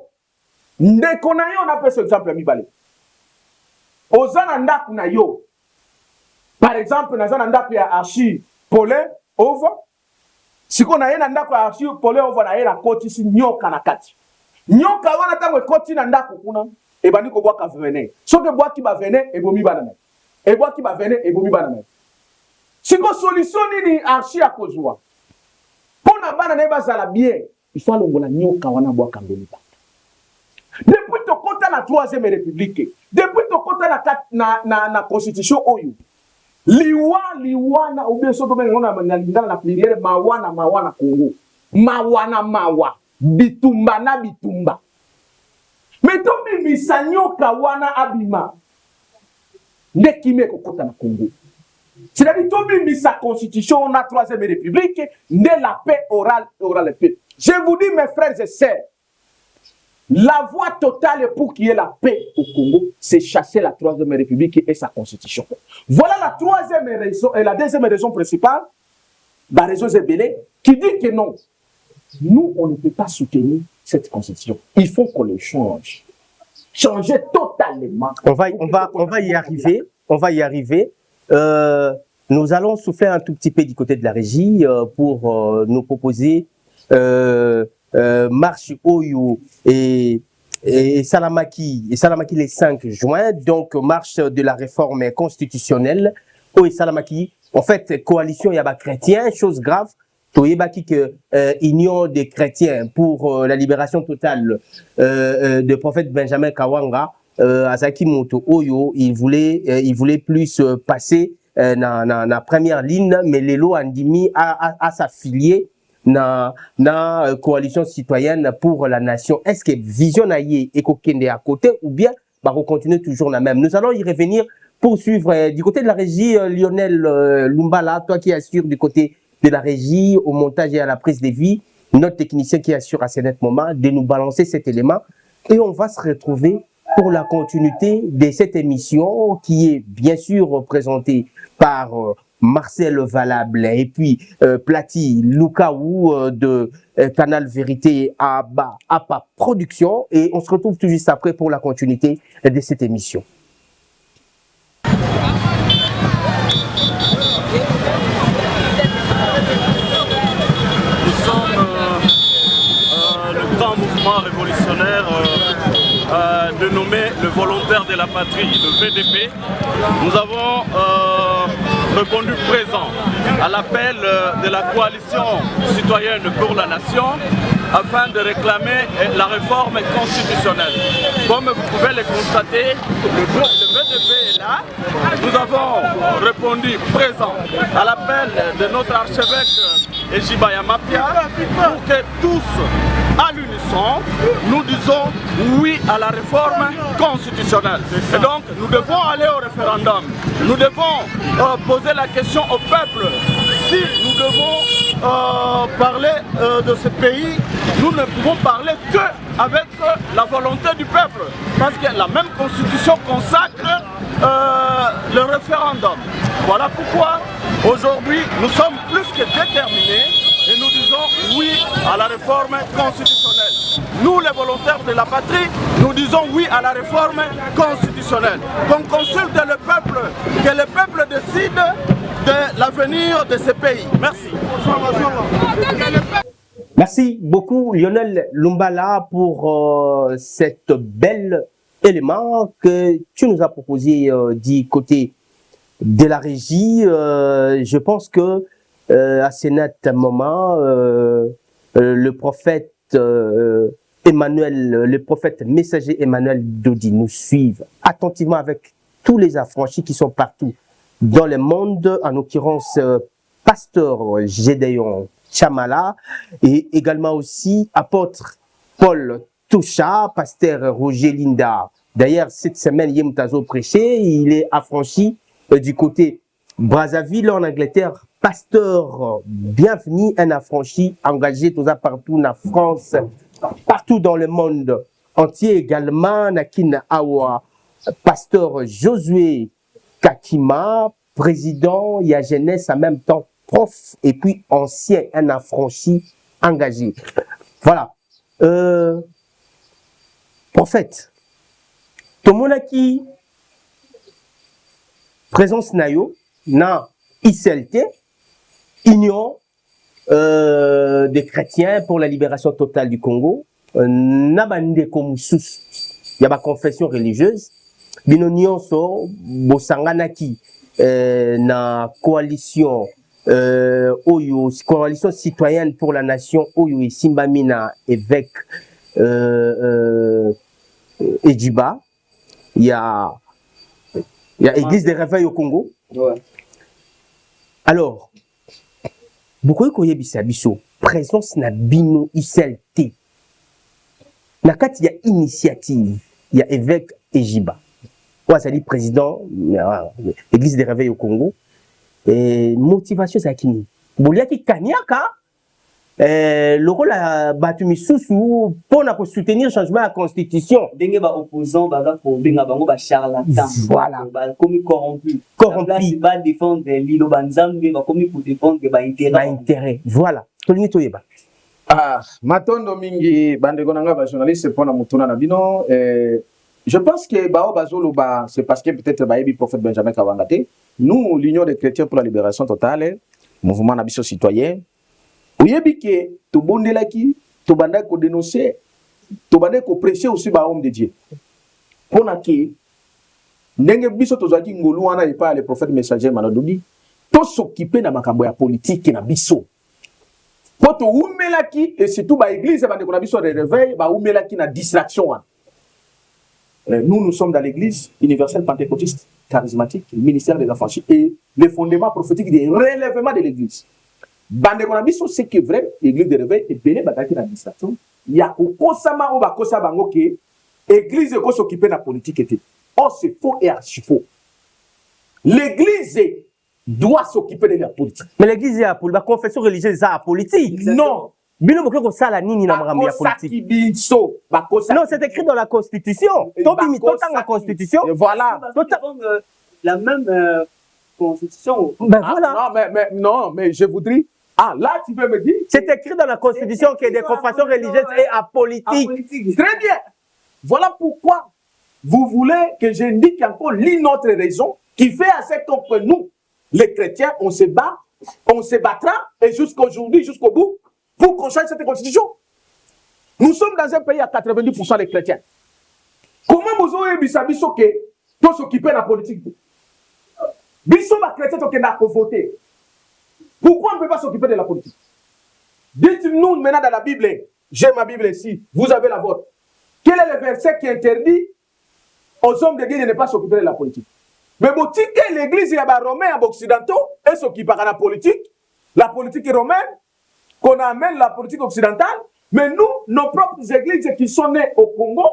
dès qu'on a eu, on appelle ce exemple à Mibale. Ozananda Kunayo. Par exemple, Nazananda Pia Archi Polé, Ova. Si qu'on a eu Nanda Kwa Archi Polé, Ova, na la côte ici, Nyoka Nakati. Nyoka wana tango côte Nanda Kukuna, et bani ko bois ka venir. So que bois qui va venir, et bomi banana. Et bois qui va venir, et bomi banana. Si qu'on solution ni Archi à Kozua. Pour na banana bazala bien, il faut l'ongola Nyoka wana bois kambeli. Depuis ton compte à la 3e République, depuis ton compte à la constitution oyo, liwa na oubien so to benga na lingana na pluriel mawana Congo. Mawa, bitumba na bitumba. Mais to bimisanyo kawana abima. Ndekime ko kota na Congo. C'est-à-dire to bimisa constitution na 3e République, de la paix orale paix. Je vous dis mes frères et sœurs, la voie totale pour qu'il y ait la paix au Congo, c'est chasser la 3e République et sa constitution. Voilà la 3e raison et la 2e raison principale, la raison Zébélé, qui dit que non, nous, on ne peut pas soutenir cette constitution. Il faut qu'on le change. Changer totalement. On va y arriver. On va y arriver. Nous allons souffler un tout petit peu du côté de la régie pour nous proposer marche Oyo et Salamaki le 5 juin, donc marche de la réforme constitutionnelle. Oyo et Salamaki, en fait, coalition Yaba chrétien, chose grave. Toyebaki que Union des chrétiens pour la libération totale de prophète Benjamin Kawanga, Azaki Moto Oyo, il voulait plus passer na première ligne, mais Lelo Andimi a s'affilier na coalition citoyenne pour la nation. Est-ce que vision aïe et kokende à côté ou bien bah on continue toujours la même? Nous allons y revenir pour suivre du côté de la régie Lionel Lumbala, toi qui assure du côté de la régie au montage et à la prise de vie, notre technicien qui assure à ce net moment de nous balancer cet élément et on va se retrouver pour la continuité de cette émission qui est bien sûr représentée par Marcel Valable et puis Plati Lukaou de Canal Vérité ABA Production et on se retrouve tout juste après pour la continuité de cette émission. Nous sommes le grand mouvement révolutionnaire dénommé le Volontaire de la Patrie, le VDP. Nous avons répondu présent à l'appel de la coalition citoyenne pour la nation afin de réclamer la réforme constitutionnelle. Comme vous pouvez le constater, le VDP est là. Nous avons répondu présent à l'appel de notre archevêque Ejiba Yamapia pour que tous, à l'unisson, nous disons oui à la réforme constitutionnelle. Et donc, nous devons aller au référendum. Nous devons poser la question au peuple. Si nous devons parler de ce pays, nous ne pouvons parler qu'avec la volonté du peuple. Parce que la même constitution consacre le référendum. Voilà pourquoi aujourd'hui nous sommes plus que déterminés et nous disons oui à la réforme constitutionnelle. Nous, les volontaires de la patrie, nous disons oui à la réforme constitutionnelle. Qu'on consulte le peuple, que le peuple décide de l'avenir de ce pays. Merci. Merci beaucoup Lionel Lumbala pour cet bel élément que tu nous as proposé du côté de la régie. Je pense que à ce net moment, le prophète Emmanuel, le prophète messager Emmanuel Dodi nous suivent attentivement avec tous les affranchis qui sont partout dans le monde, en l'occurrence pasteur Gédéon Chamala et également aussi apôtre Paul Toucha, pasteur Roger Linda. D'ailleurs, cette semaine, Yemtazo prêché, il est affranchi du côté Brazzaville en Angleterre. Pasteur, bienvenue, un affranchi engagé tout ça partout en France, partout dans le monde entier également. Nakin Awa, pasteur Josué Kakima, président, il y a jeunesse en même temps, prof et puis ancien, un affranchi engagé. Voilà. Prophète, Tomonaki, présence nayo, na ICLT, Union des chrétiens pour la libération totale du Congo, Nabande Komoussous, il y a ma confession religieuse, Binonion so, Bosanganaki, na coalition, Oyo, coalition citoyenne pour la nation, Oyo et Simbamina, évêque Ejiba, il y a Église des Réveils au Congo. Ouais. Alors, beaucoup de biso présence na bino ICLT. Nakat il y a initiative, il y a évêque Ejiba. Ouais, ça dit président Église des Réveils au Congo. Et motivation c'est qui? Bolia qui kanyaka. Le rôle à Batumi Soussou pour soutenir le changement de la constitution. Dengue ba opposant baga pour benga bango ba charlatan. Voilà. Ba comme corrompu. Corrompu. Ba défendre l'île banzambe ba comme pour défendre ba intérêt. Ba intérêt. Voilà. Tolini toyeba. Ah, matondo mingi bandeko nanga ba journaliste pona mutuna na bino je pense que bao bazolo ba c'est parce que peut-être ba yebi prophète Benjamin Kawangate. Nous l'Union des chrétiens pour la libération totale, mouvement nabiso citoyen. Oyebi ke to bondelaki to banda ko dénoncer to banda ko prêcher aussi ba homme de Dieu pona ke ndenge biso to zaki ngolu wana epa le prophète messager Manododi to s'occuper na makambo ya politique na biso poto umelaki et surtout ba église bande ko na biso de réveil ba umelaki na distraction. Nous sommes dans l'église universelle pentecôtiste charismatique, le ministère des affranchis et le fondement prophétique des relèvements de l'église. Bande konabiso c'est que vrai l'église de réveil et belé bataki na administration ya kokosama o bakosa bango ke église ko s'occuper na politique était. Oh c'est faux et archi faux. L'église doit s'occuper de la politique. Mais l'église est pour la confession religieuse est politique. Non. Bino boko sala nini na makambo ya politique. Non, c'est écrit dans la constitution. Tobi tota la constitution. Voilà. La même constitution. Ben voilà. Non, mais je voudrais. Ah, là, tu peux me dire. C'est écrit dans la Constitution que des confessions religieuses et apolitiques. Très bien. Voilà pourquoi vous voulez que j'indique encore l'une autre raison qui fait à ce que nous, les chrétiens, on se bat, on se battra, et jusqu'aujourd'hui, jusqu'au bout, pour qu'on change cette constitution. Nous sommes dans un pays à 90% des chrétiens. Comment vous avez dit que tout s'occuper de la politique? Biso ma chrétien qui n'a pas voté. Pourquoi on ne peut pas s'occuper de la politique? Dites-nous maintenant dans la Bible, j'ai ma Bible ici, vous avez la vôtre. Quel est le verset qui interdit aux hommes de Dieu de ne pas s'occuper de la politique? Mais bon, si l'église y a des Romains occidentaux, et s'occupent de la politique romaine, qu'on amène la politique occidentale, mais nous, nos propres églises qui sont nées au Congo,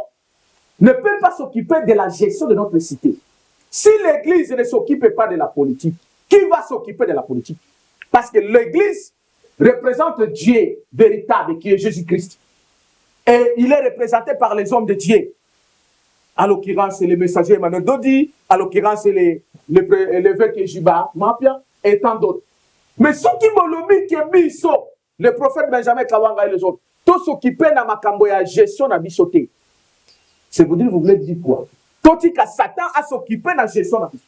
ne peuvent pas s'occuper de la gestion de notre cité. Si l'église ne s'occupe pas de la politique, qui va s'occuper de la politique? Parce que l'église représente Dieu véritable, qui est Jésus-Christ. Et il est représenté par les hommes de Dieu. À l'occurrence, c'est les messagers Emmanuel Dodi, à l'occurrence, c'est l'évêque Juba Mapia, et tant d'autres. Mais ceux qui m'ont dit que le prophète Benjamin Kawanga et les autres, tous s'occuper de la gestion de la bisoté. C'est vous dire, vous voulez dire quoi? Tout que Satan a s'occupé de la gestion de la bisoté.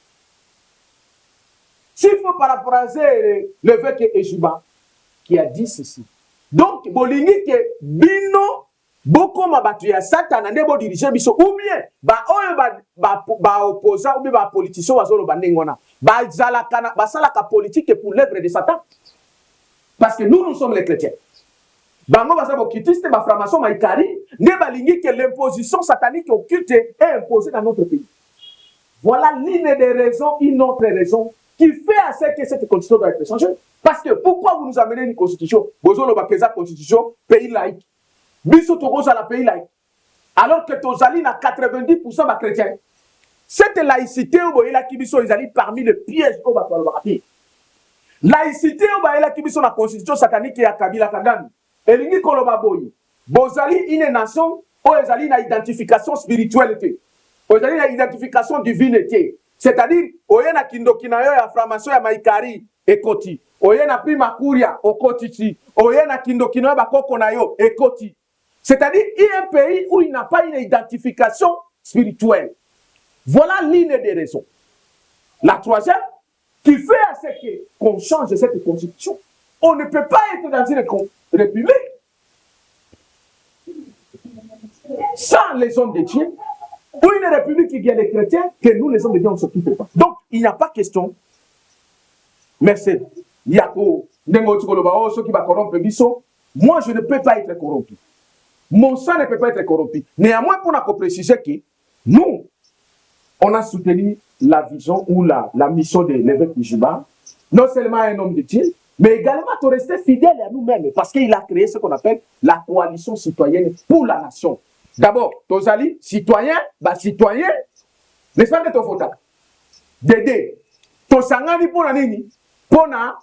S'il faut paraphraser l'évêque Ejuba, qui a dit ceci. Donc, bolingi que bino beaucoup mabatu ya Satan ande bo diriger biso ou bien ba opposant ou bien ba politicien wazolo bandengona ba zalaka ba salaka politique pour l'œuvre de Satan. Parce que nous sommes les chrétiens. Bango basa bo kitiste ba franc-maçon maikari ne balingi que l'imposition satanique occulte est imposée dans notre pays. Voilà l'une des raisons, une autre raison qui fait à ce que cette constitution doit être changée. Parce que pourquoi vous nous amenez une constitution? Bozolo bakeza constitution pays laïque. Biso tokoza la pays laïque. Alors que tozali na 90% ba chrétiens. Cette laïcité au boyela kibiso ils parmi les pièges au bakoloba. Laïcité au boyela kibiso na constitution satanique ya Kabila Kagame. Elingi koloba boyi. Bozali une nation où ezali na identification spiritualité. Bozali na identification divinité. C'est-à-dire oyena kindokina yo ya franc-maçon ya maikari ekoti. Oyena prima kuria okotiti. Oyena kindokina yo bakoko na yo ekoti. C'est-à-dire il y a un pays où il n'a pas une identification spirituelle. Voilà l'une des raisons. La troisième, qui fait à ce qu'on change cette constitution. On ne peut pas être dans une république sans les hommes de Dieu, ou une république qui vient des chrétiens, que nous, les hommes de Dieu, on ne s'occupe pas. Donc, il n'y a pas question. Merci. Moi, je ne peux pas être corrompu. Mon sang ne peut pas être corrompu. Néanmoins, pour nous préciser que nous, on a soutenu la vision ou la mission de l'évêque Juba, non seulement un homme de Dieu, mais également de rester fidèle à nous-mêmes, parce qu'il a créé ce qu'on appelle la coalition citoyenne pour la nation. D'abord, Tozali, citoyen, citoyen, n'est-ce pas que tu votes? Dédé, Tosangani pour la nini, pour la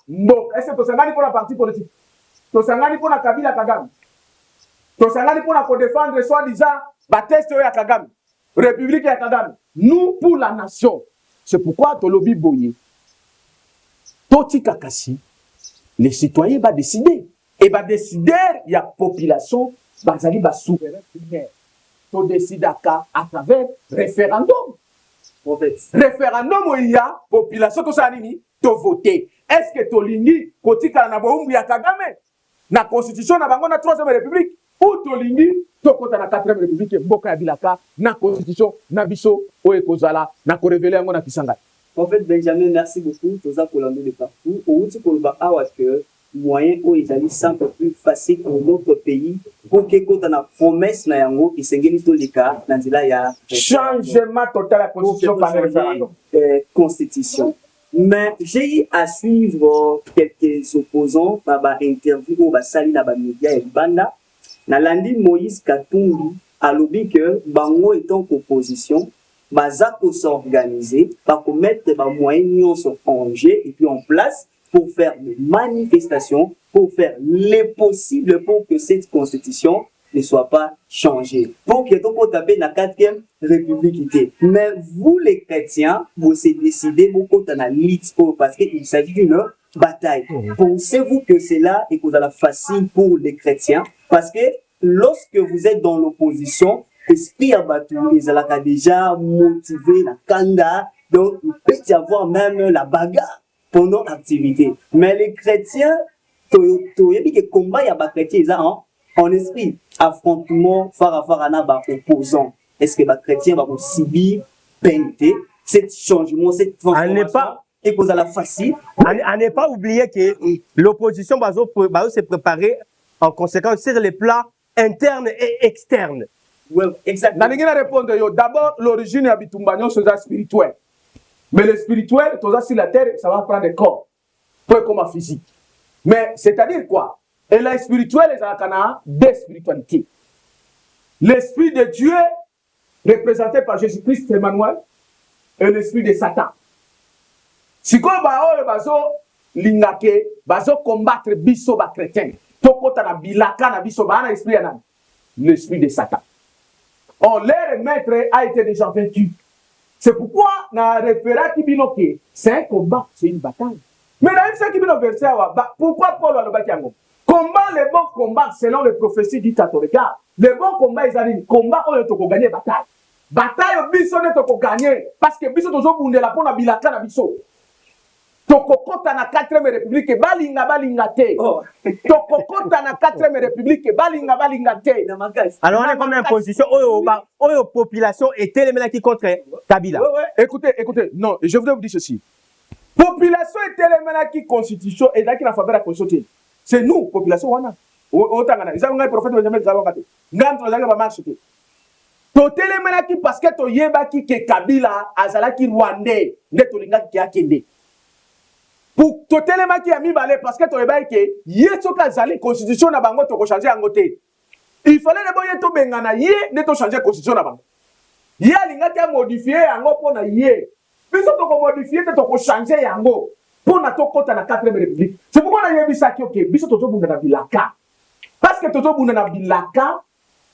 est-ce que Tosangani pour la parti politique? Tosangani pour la Kabila Kagame. Tosangani pour la défendre soi-disant, Bateste ya Kagame, République ya Kagame. Nous, pour la nation. C'est pourquoi Tolobi Boye, Toti Kakasi, les citoyens vont décider. Et va décider, il y a population, Bazali va souverain primaire. To décide à travers référendum. En fait, référendum où il y a population, tout ça, to voter. Est-ce que Tolingi, Kotika na Boumbu ya Kagame, na constitution na bango na 3e république, ou Tolingi, Tokota na 4e république, Mboka ya Bilaka, na constitution, na biso, Oe Kozala, na ko révéler yango na Kisanga. En fait, Benjamin, merci beaucoup. Toza Kolando de partout. Au outil Koloba Awa que moyen où ils allaient simple plus facile pour notre pays pour que quand on a promesse na yango qui s'engage tout les cas dans la ya changement total la constitution par référendum. Constitution. Mais j'ai eu à suivre quelques opposants par interview au basali na ba média et banda na landi Moïse Katumbi a lobby que bango est en opposition baza pour s'organiser par mettre ba moyens en jeu et puis en place pour faire des manifestations, pour faire les possibles pour que cette constitution ne soit pas changée. Pour que tout le taper la 4e république. Mais vous les chrétiens, vous êtes décidé beaucoup dans la lutte parce qu'il s'agit d'une bataille. Pensez-vous que c'est là et que vous allez facile pour les chrétiens? Parce que lorsque vous êtes dans l'opposition, l'esprit abattu, ils ont déjà motivé la kanda, donc il peut y avoir même la bagarre pendant l'activité. Mais les chrétiens, que combat ya ba chrétiens en esprit affrontement farana ba opposant. Est-ce que ba chrétien va subir peine cet changement, cette transformation et cause à la facile? À ne pas oublier que l'opposition va se préparer en conséquence sur les plans interne et externe. Ouais, exactement. Je répondre yo. D'abord, l'origine de Bitumbagnon, c'est spirituel. Mais le spirituel, tout ça sur la terre, ça va prendre des corps. Pas comme un physique. Mais c'est-à-dire quoi? Et la spirituelle, c'est deux spiritualités. L'esprit de Dieu, représenté par Jésus-Christ Emmanuel, et l'esprit de Satan. Si vous avez combattre biso ba chrétien, tokota bilaka na biso ba na esprit ya l'esprit de Satan. Or, leur maître a été déjà vaincu. C'est pourquoi, dans le référent qui dit c'est un combat, c'est une bataille. Mais dans ce qui dit verset, pourquoi Paul a le bâtiment? Combat, les bons combats, selon les prophéties dites à ton regard. Les bons combats, ils ont dit combat, on est gagner bataille. Bataille, biso ne toko gagner. Parce que biso toujours bunde la pona bilaka na biso. Tokokota na 4e république balinga te. Tokokota na 4e république balinga te. Alors on est comme une position oyo population est tellement qui contre Kabila. Écoutez, non, je voudrais vous dire ceci. Population est tellement qui constitution et là qui na faveur la constitution. C'est nous population wana. Otangana, ils ont un prophète Benjamin Zalokate. Ngantro zanga ba marche te. To tellement qui parce que to yeba ki ke Kabila azala ki Rwandais, ne to linga ki akende. Pour totalement qui a mis balai parce que tu es bail que yesoka zali constitution na bango to ko changer en côté. Il fallait le boyer to bengana yé ne to changer constitution na bango. Yé linga ti modifier yango pona yé. Biso to ko modifier to ko changer yango pona to kota na 4e république. C'est pourquoi na yebisa ki OK, biso to bunda na bilaka. Parce que to bunda na bilaka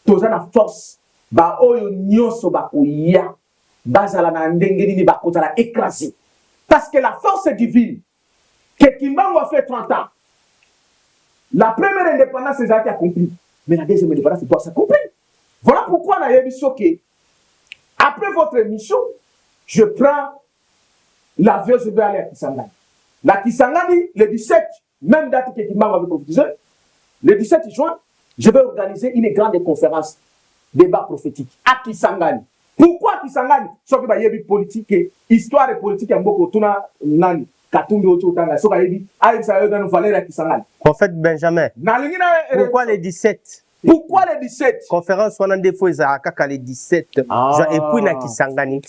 to za na force ba oyo nyoso ba kuya bazala na ndengeni ni ba kota la écraser. Parce que la force est divine. Que Kimbangu a fait 30 ans. La première indépendance est accomplie. Mais la deuxième indépendance doit s'accomplir. Voilà pourquoi on a dit que après votre émission, je prends l'avion, je vais aller à Kisangani. La Kisangani, le 17, même date que Kimbangu avait prophétisé, le 17 juin, je vais organiser une grande conférence, débat prophétique à Kisangani. Pourquoi Kisangani? Sauf que il y a politique, histoire et politique, il y a beaucoup de nani. Prophète Benjamin. Pourquoi les 17? Pourquoi les 17? Conférence soit des fois Kaka les 17. Et puis na Kisangani.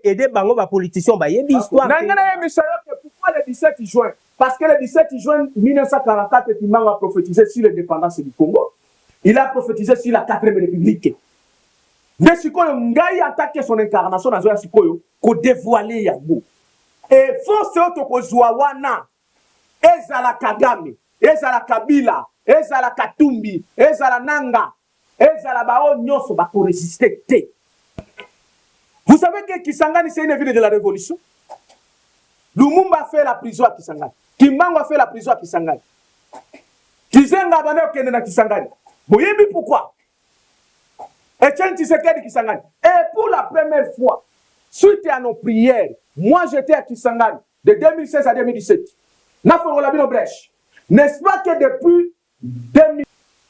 Aider bango ba politicien ba yebi histoire. Pourquoi le 17 juin? Parce que le 17 juin 1944 Kimbangu a prophétisé sur l'indépendance du Congo. Il a prophétisé sur la 4e république. Mais si ko ngai attaqué son incarnation dans un sikoyo ko dévoiler yango. Et force autokozwa wana ezala Kagame, ezala Kabila, ezala Katumbi, ezala Nanga, ezala bao nyonso ba ko résister té. Vous savez que Kisangani c'est une ville de la révolution. Lumumba a fait la prison à Kisangani. Kimbangu a fait la prison à Kisangani. Kizenga bana okende na Kisangani. Boyebi pourquoi? Etienne Tshisekedi Kisangani. Et pour la première fois, suite à nos prières, moi j'étais à Kisangani de 2016 à 2017. N'est-ce pas que depuis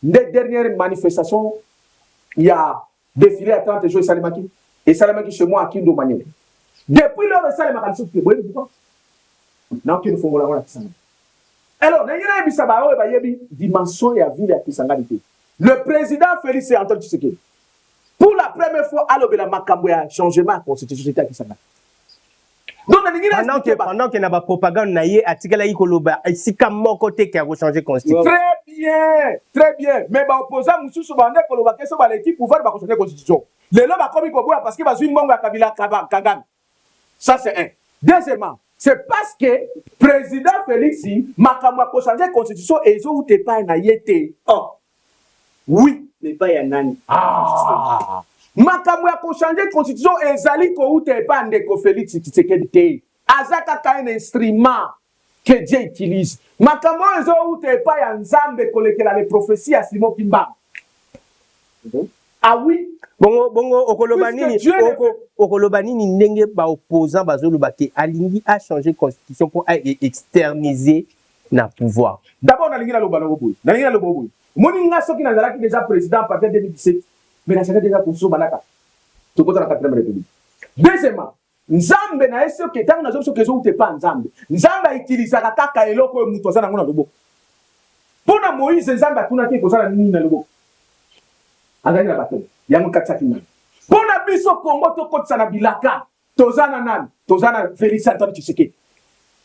les dernières manifestations, il y a défilé à 30 jours et Salimaki. Et Salimaki chez moi à Kindo Maniel. Depuis lors de Salimaki, vous voyez pourquoi? Non, qu'il faut voir à Kisangani. Alors, il y a une dimension et à ville à Kisangani. Le président Félix Antoine Tshisekedi, pour la première fois, à l'obéla Makambo, il y a un changement de constitution à Kisangani. Pendant qu'il y a une propagande, il y a un côté qui a changé la constitution. Très bien. Mais les opposants, ils ont l'équipe pour faire changer la constitution. Les gens ont commis parce qu'ils ont une mongue à Kabila Kagame. Ça, c'est un. Deuxièmement, c'est parce que le président Félix, Makambo a changé la constitution et ils ont pas un ayété. Oui. Mais pas Yanani. Makambo ya ko changer constitution ezali ko ute pa ndeko Félix Tshisekedi te. Azaka ka un instrument que Dieu utilise. Makambo ezo ute pa ya Nzambe kolekela les prophéties à Simon Kimbangu. Ah oui. Bongo okolobanini ndenge ba opposant bazoloba ke alingi a changer constitution pour externaliser na pouvoir. D'abord na lingi na loba na boboy. Na lingi na loba boboy. Moninga soki na zalaki déjà président à partir de 2017. Mais la déjà pour ça, tout le 4e République. Deuxièmement, Nzambe na ese que tant na zo que zo te pas Nzambe. Nzambe utilise la kaka eloko mutoza na ngona lobo. Pona Moïse Nzambe atuna ke kozala nini na lobo. azali na bato yango katsaki nani pona biso Congo to kotsa na bilaka tozana nani tozana Félix Antoine Tshisekedi.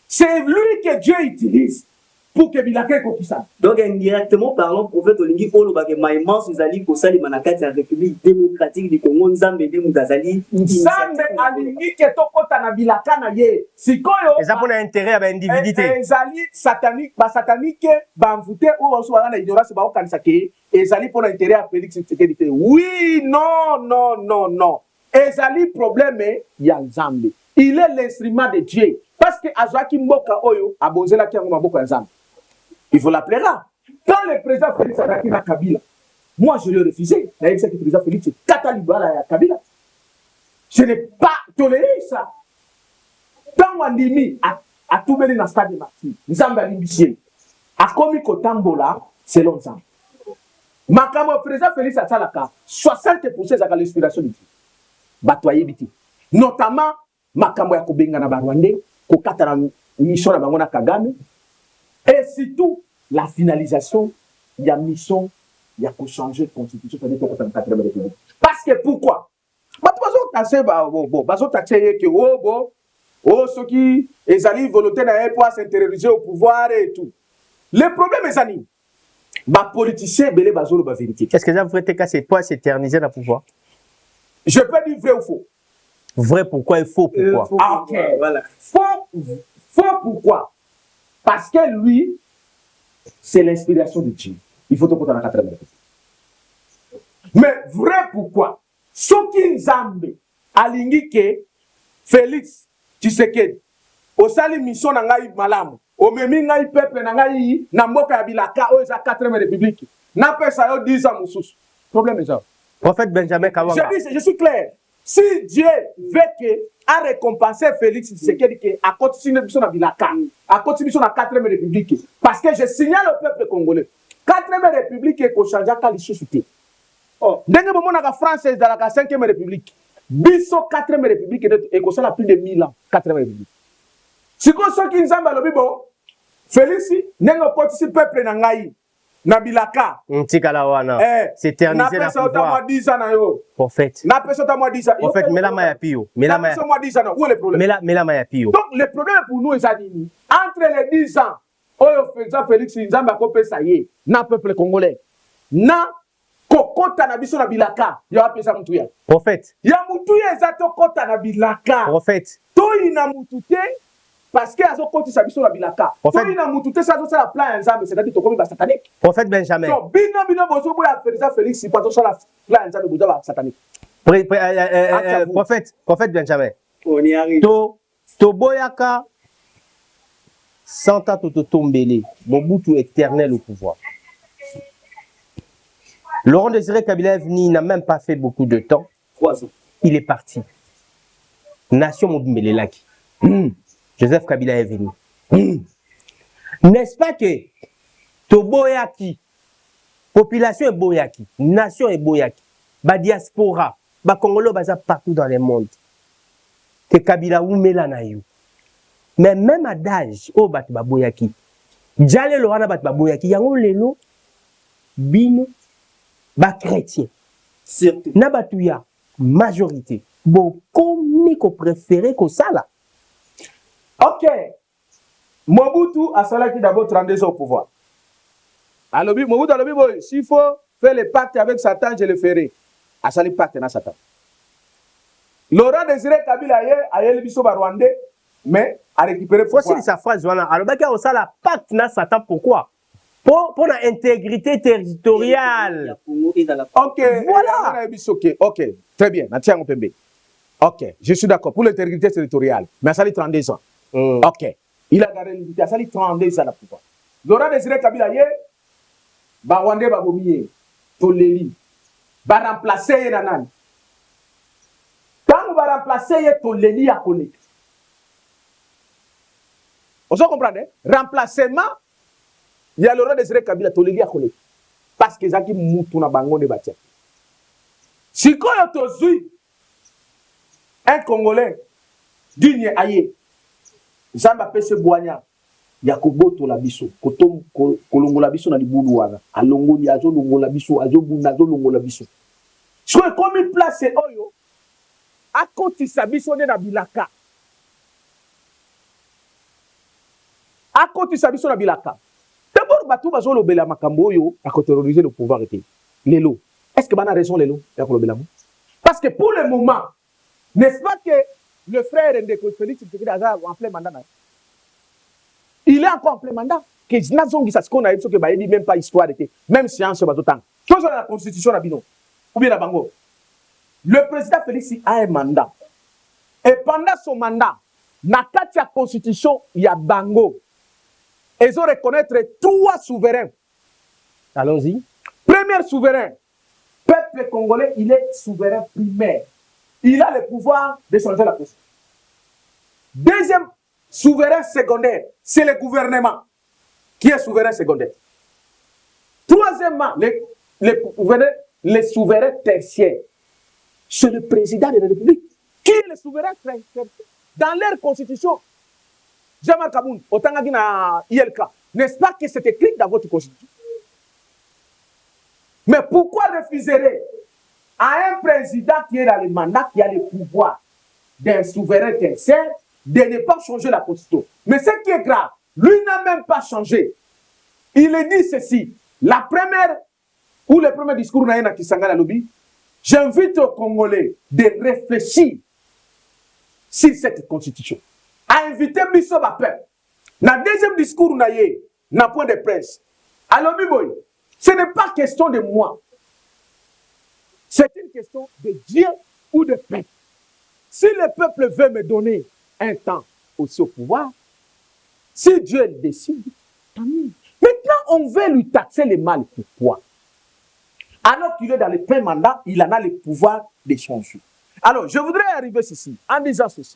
C'est lui que Dieu utilise pour que bilaka kokisa. Donc indirectement parlant, prophète Olingi Oloba que Maïmans Zali Kosali Manakati la République démocratique du Congo Nzambe de Mutazali Nzambe alingi ke tokota na bilaka na ye sikoyo ça pour intérêt à individualité ezali satanique ba satanique ba mvute ou on soit na ignorance ba okanisa ke ezali pour intérêt à Félix Tshisekedi. Oui, non. Ezali problème ya Nzambe. Il est l'instrument de Dieu parce que azaki mboka oyo abonzela ki yango maboko ya Nzambe. Il faut l'appeler là. Quand le président Félix Antoine na Kabila, moi je l'ai refusé. Il a dit que le président Félix c'est Katalibala à Kabila. Je n'ai pas toléré ça. Quand Wandimi a tout mené dans le stade de Martin, Nzambe a limbiché. A commis Kotambola, c'est l'Nzambe. Makamo président Félix Atsalaka, 60% de l'inspiration de Dieu. Batoye biti. Notamment, Makamo ya Kobenga na Barwande, Kokata na mission na Bangona Kagame. Et surtout, la finalisation, il y a mission, il y a qu'on changer de constitution pour la 4e République. Parce que pourquoi? Ceux qui ont volonté pour s'intérioriser au pouvoir et tout. Le problème est ça. Les politiciens, ils ont la vérité. Qu'est-ce que ça veut dire c'est pas s'éterniser dans le pouvoir? Je peux dire vrai ou faux. Vrai pourquoi et faux pourquoi? Ok, voilà. Faux pourquoi? Parce que lui, c'est l'inspiration de Dieu. Il faut tout pour la 4e République. Mais vrai pourquoi? Ce qui Nzambe alingi ke Félix Tshisekedi au sali mission na ngai malamu o memi ngai peuple na ngai na mboka ya bilaka o za 4e République na pesa yo 10 ans mususu. Problème est ça. Prophète Benjamin Kawanga. Je suis clair. Si Dieu veut que a récompensé Félix Tshisekedi que a continué mission na bilaka, a continué mission na 4e République parce que je signale au peuple congolais 4e République ko changer ka lissusité. Oh, ndenge bomona ka France dans la 5e République. Biso 4e République et ko sala plus de 1000 ans 4e République. Si ko so ki Nzamba lobi bo Félix ndenge ko peuple na ngai na bilaka ntikala wana s'éterniser dans le pouvoir. 10 ans na yo. Prophète. Na peso ta moi 10 ans. Prophète melama ya pio. Melama ya. Moi 10 ans. Où est le problème? Melama ya pio. Donc le problème pour nous est ça dit entre les 10 ans oyo Félix Nzamba ko pesa ye na peuple congolais. Na kokota na biso na bilaka ya apesa mutu ya. Prophète. Ya mutu ya za to kota na bilaka. Prophète. To ina mutu te parce que azo koti sa biso na bilaka. To ina mutu te sa zo la plan Nzambe c'est-à-dire to komi ba satanique. Prophète Benjamin. Donc bino bozo boya président Félix si pas to la plan Nzambe boza ba satanique. Prophète Benjamin. On y arrive. To boyaka 100 ans to tombele, Mobutu éternel au pouvoir. Laurent Désiré Kabila est venu, il n'a même pas fait beaucoup de temps. 3 ans. Il est parti. Nation Mobumbelelaki. Joseph Kabila est venu. N'est-ce pas que Toboyaki, population est Boyaki, nation est Boyaki, ba diaspora, ba Congolo baza partout dans le monde. Que Kabila oumela na yo. Mais même à d'âge, oh bat ba Boyaki. Djale Lorana bat ba Boyaki, yango lelo bino ba chrétien. Surtout. Nabatuya majorité. Bon, comme ko préféré ko sala. Ok. Mobutu a salaki d'abord 32 ans au pouvoir. Alors, Mobutu a dit, s'il faut faire le pacte avec Satan, je le ferai. A sali pacte na Satan. Laurent Désiré Kabila a eu le biso Rwandais, mais a récupéré le pouvoir. Faut sa phrase, voilà. Alors, on a la pacte na Satan, pourquoi? Pour l'intégrité territoriale. Ok, voilà. Ok, très bien. Ok, je suis d'accord. Pour l'intégrité territoriale, mais ça a 32 ans. Ok. Il a gardé l'unité, ça a 32 ans à pouvoir. Laurent Désiré Kabila, Rwandais va vomir, Toleli, va remplacer Nanan. Quand on va remplacer Toleli à Koné. On se comprend, hein? Remplacement, il y a Laurent Désiré Kabila, Toleli à Koné. Parce que Zaki Moutouna Bango de Batia. Si quand on te un Congolais digne aïe, Zamba pese boanya, Yakobo to la biso, Kolongo la biso na libulu wana, Alongo ni azo longo la biso, azo buna azo longo la biso. soit comme une place oyo à côté sabiso na bilaka à côté sabiso na bilaka d'abord batu bazolo bela makambo oyo à terroriser le pouvoir était lelo est-ce que bana raison lelo ya ko lobela parce que pour le moment n'est-ce pas que le frère Ndeko Félix Tshisekedi a en plein mandat il est encore en plein mandat que nazongi ça ce qu'on a dit que bayebi même pas histoire était même science bazotanga chose la constitution na bino ou bien la bango. Le président Félix a un mandat. Et pendant son mandat, na kati ya constitution ya bango, ils ont reconnaître 3 souverains. Allons-y. Premier souverain, peuple congolais, il est souverain primaire. Il a le pouvoir de changer la constitution. Deuxième souverain secondaire, c'est le gouvernement qui est souverain secondaire. Troisièmement, les souverains tertiaires, c'est le président de la République qui est le souverain tertiaire. Dans leur constitution, Jean-Marc Kaboun, Otangagi na ILK, n'est-ce pas que c'est écrit dans votre constitution? Mais pourquoi refuserez à un président qui est dans le mandat, qui a le pouvoir d'un souverain tertiaire, de ne pas changer la constitution? Mais ce qui est grave, lui n'a même pas changé. Il a dit ceci, la première ou le premier discours na Kisangala Lobby, j'invite aux Congolais de réfléchir sur cette constitution. À inviter Bisso Bapep. Dans le deuxième discours na point de presse. Alors, Biboy, ce n'est pas question de moi. C'est une question de Dieu ou de peuple. Si le peuple veut me donner un temps aussi au pouvoir, si Dieu le décide, tant mieux. Maintenant, on veut lui taxer les mal. Pourquoi? Alors qu'il est dans le plein mandat, il en a le pouvoir de changer. Alors, je voudrais arriver ceci, en disant ceci.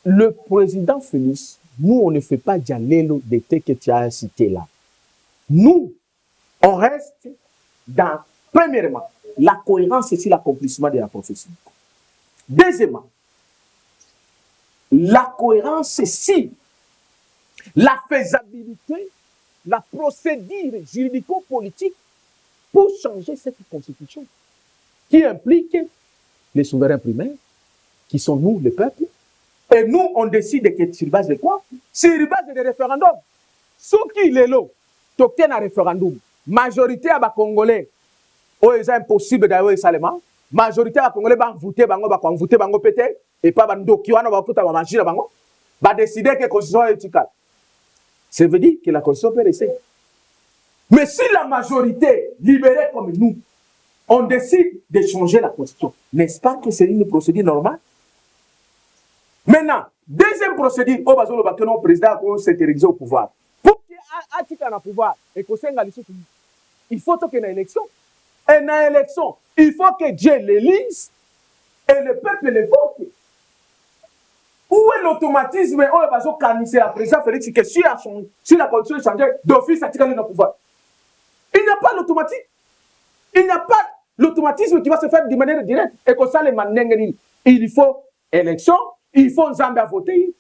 Le président Félix, nous, on ne fait pas dialélo de tes que tu as cité là. Nous, on reste dans, premièrement, la cohérence et l'accomplissement de la prophétie. Deuxièmement, la cohérence si la faisabilité, la procédure juridico-politique pour changer cette constitution qui implique les souverains primaires, qui sont nous, le peuple, et nous, on décide que sur base de quoi? Sur base de référendum. Ce qui est là, tu as un référendum. Majorité à Congolais, c'est impossible d'ailleurs seulement. Majorité à Congolais va voter, pété, et pas qui va va décider que la constitution est éthique. Ça veut dire que la constitution peut rester. Mais si la majorité, libérée comme nous, on décide de changer la constitution, n'est-ce pas que c'est une procédure normale? Maintenant, deuxième procédure, le président s'est érigé au pouvoir. Pour qu'il y ait un pouvoir et qu'on s'en il faut qu'il y ait une élection. Et dans l'élection, il faut que Dieu l'élise et le peuple le vote. Où est l'automatisme? La président Félix que si la constitution est changée, d'office, ça tire le pouvoir. Il n'y a pas l'automatisme. Il n'y a pas l'automatisme qui va se faire de manière directe. Et comme ça, il faut élection, il faut Zambie à voter.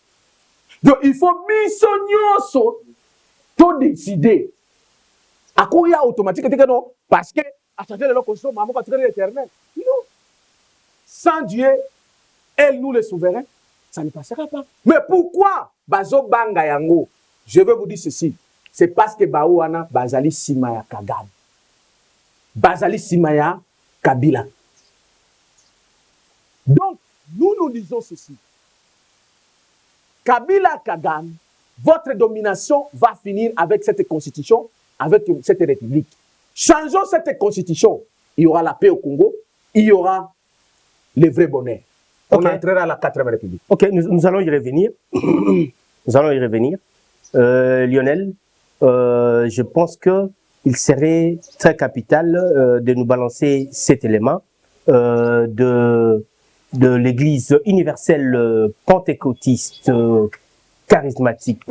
Donc, il faut missionner tout décider. À quoi il y a automatique? Parce que, à changer la constitution, maman va tirer l'éternel. Non. Sans Dieu, elle, nous les souverains, ça ne passera pas. Mais pourquoi Bazo Banga Yango? Je vais vous dire ceci. C'est parce que Baouana Bazali Simaya Kagame. Bazali Simaya Kabila. Donc, nous disons ceci. Kabila Kagame, votre domination va finir avec cette constitution, avec cette république. Changeons cette constitution. Il y aura la paix au Congo, il y aura le vrai bonheur. On entrera à la 4e République. Ok, nous allons y revenir. Nous allons y revenir. Lionel, je pense qu'il serait très capital de nous balancer cet élément de l'Église universelle pentecôtiste charismatique,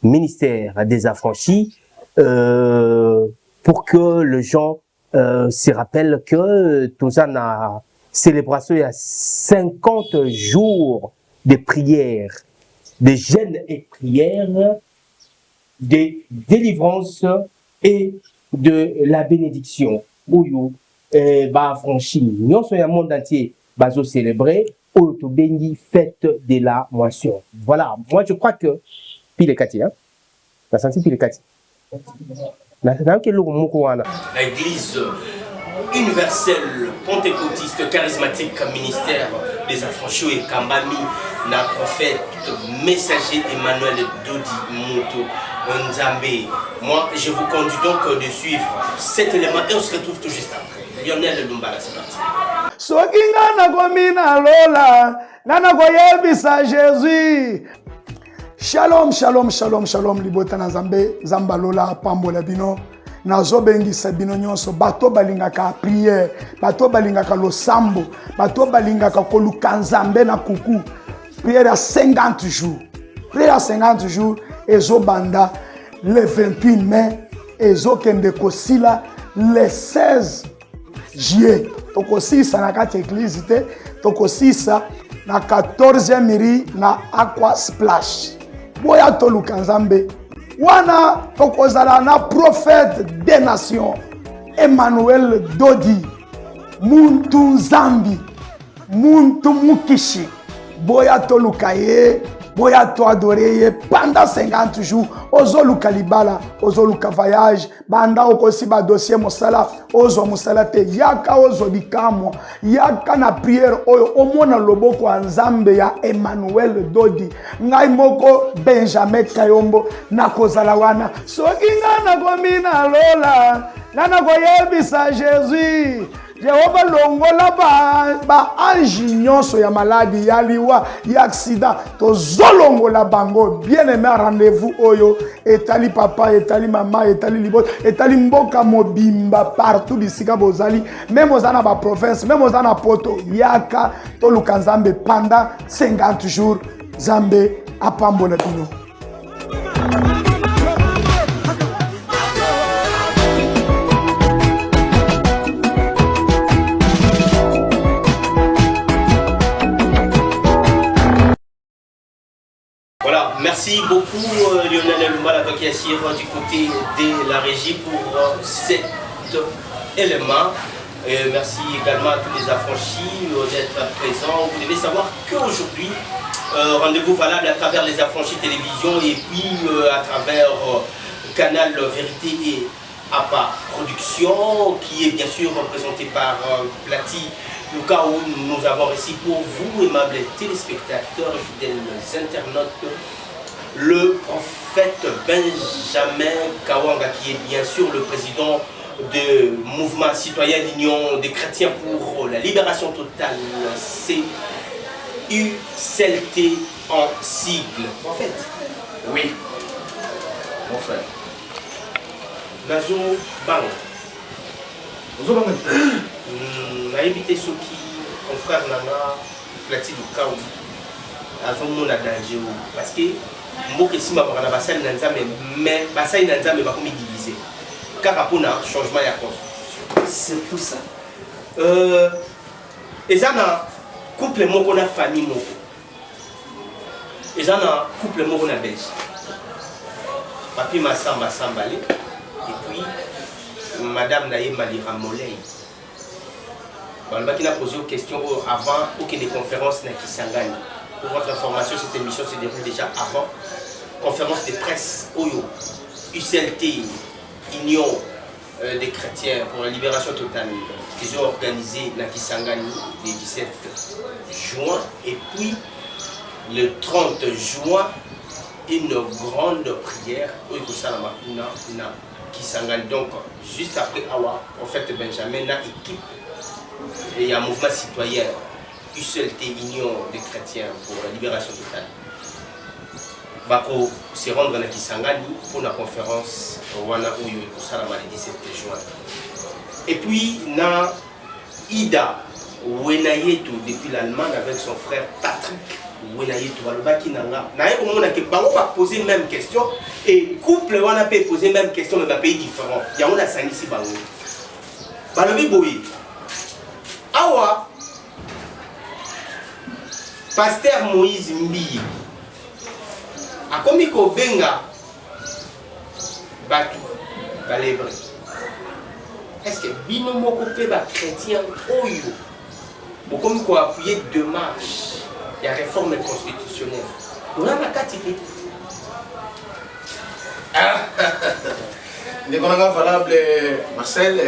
ministère des affranchis, pour que les gens se rappellent que tout ça n'a célébration, il y a 50 jours de prières, de jeûnes et prières, de délivrance et de la bénédiction. oyo franchi nyonso ya monde entier bazo célébrer oyo to bengi fête de la moisson. Voilà, moi je crois que pile kati hein. Na senti pile kati. Na ke lo moko wana. L'église universelle pentecôtiste charismatique ministère des affranchis et Kambami na prophète messager Emmanuel Dodi Moto Nzambe. Moi je vous conduis donc de suivre cet élément et on se retrouve tout juste après. Lionel Lumbala, c'est parti. Sokinga na komina lola nana koyebisa Jésus. Shalom shalom shalom shalom libota na Nzambe Nzamba lola pambola bino. Nazo bengisa bino nyonso bato balingaka prière bato balingaka losambo bato balingaka koluka Nzambe na kuku prière à 50 jours prière à 50 jours ezo banda le 28 mai ezo kende kosila le 16 juillet tokosisa na kati église te tokosisa na 14e mairie na Aqua Splash boya toluka Nzambe wana tokozala na prophète des nations Emmanuel Dodi muntu Nzambi muntu mukishi boya toluka ye boya to adorer ye pendant 50 jours ozoluka libala ozoluka voyage banda okosi ba dossier mosala ozo mosala te yaka ozo bikamo yaka na prière oyo omona loboko ya Nzambe ya Emmanuel Dodi ngai moko Benjamin Kayombo nakozala wana soki nga nakomina lola nana koyebisa Jésus Jehova longola ba ange nyonso ya maladi ya liwa ya accident to zolongola bango bien aimé rendez-vous oyo etali papa etali mama etali libot etali mboka mobimba partout bisika bozali même ozana ba province même ozana poto yaka to luka Nzambe pendant 50 jours Nzambe apambola bino. Merci beaucoup Lionel Lumbala qui assure du côté de la régie pour cet élément. Merci également à tous les affranchis d'être présents. Vous devez savoir qu'aujourd'hui, rendez-vous valable à travers les affranchis télévision et puis à travers Canal Vérité et APA Production qui est bien sûr représenté par Plati. Le cas où nous avons ici pour vous, aimables téléspectateurs et fidèles internautes, le prophète Benjamin Kawanga, qui est bien sûr le président du mouvement citoyen d'Union des chrétiens pour la libération totale, CUCLT en sigle. Prophète, oui, mon frère. Nazo Bang. Na évité ceux qui, mon frère Nana, Plati du Kaou, ont la danger parce que moi que si ma parole bassin n'enzame mais bassin n'enzame va comme diviser car pour un changement de constitution c'est tout ça et ça na couple moi qu'on a famille moi et ça na couple moi qu'on a belge papi ma samba sambalé et puis madame Naïe Malira Molay on va qu'il a posé une question avant aucune des conférences n'a qui s'engage. Pour votre information, cette émission se déroule déjà avant conférence de presse OYO, UCLT, Union des chrétiens pour la libération totale, qui ont organisé na Kisangani le 17 juin et puis le 30 juin une grande prière au Salama na Kisangani. Donc juste après Awa, prophète Benjamin, na équipe et un mouvement citoyen. UCLT, Union des chrétiens pour la libération totale. Bako se rendre à Kisangani pour la conférence Wana Uyo Salama le 17 juin. Et puis, na Ida Wenayetu depuis l'Allemagne avec son frère Patrick Wenayetu. Balobaki nanga. Na yeko mona ke bango pa poser même question et couple wana peut poser même question mais dans pays différents. Yango na sangisi bango. Balobi boyi. Awa Pasteur Moïse Mbi a commis qu'au Benga Batu Balebre est-ce que bino moko pe ba chrétien oyo bokomi ko appuyer démarche ya réforme constitutionnelle on a la quantité valable Marcel,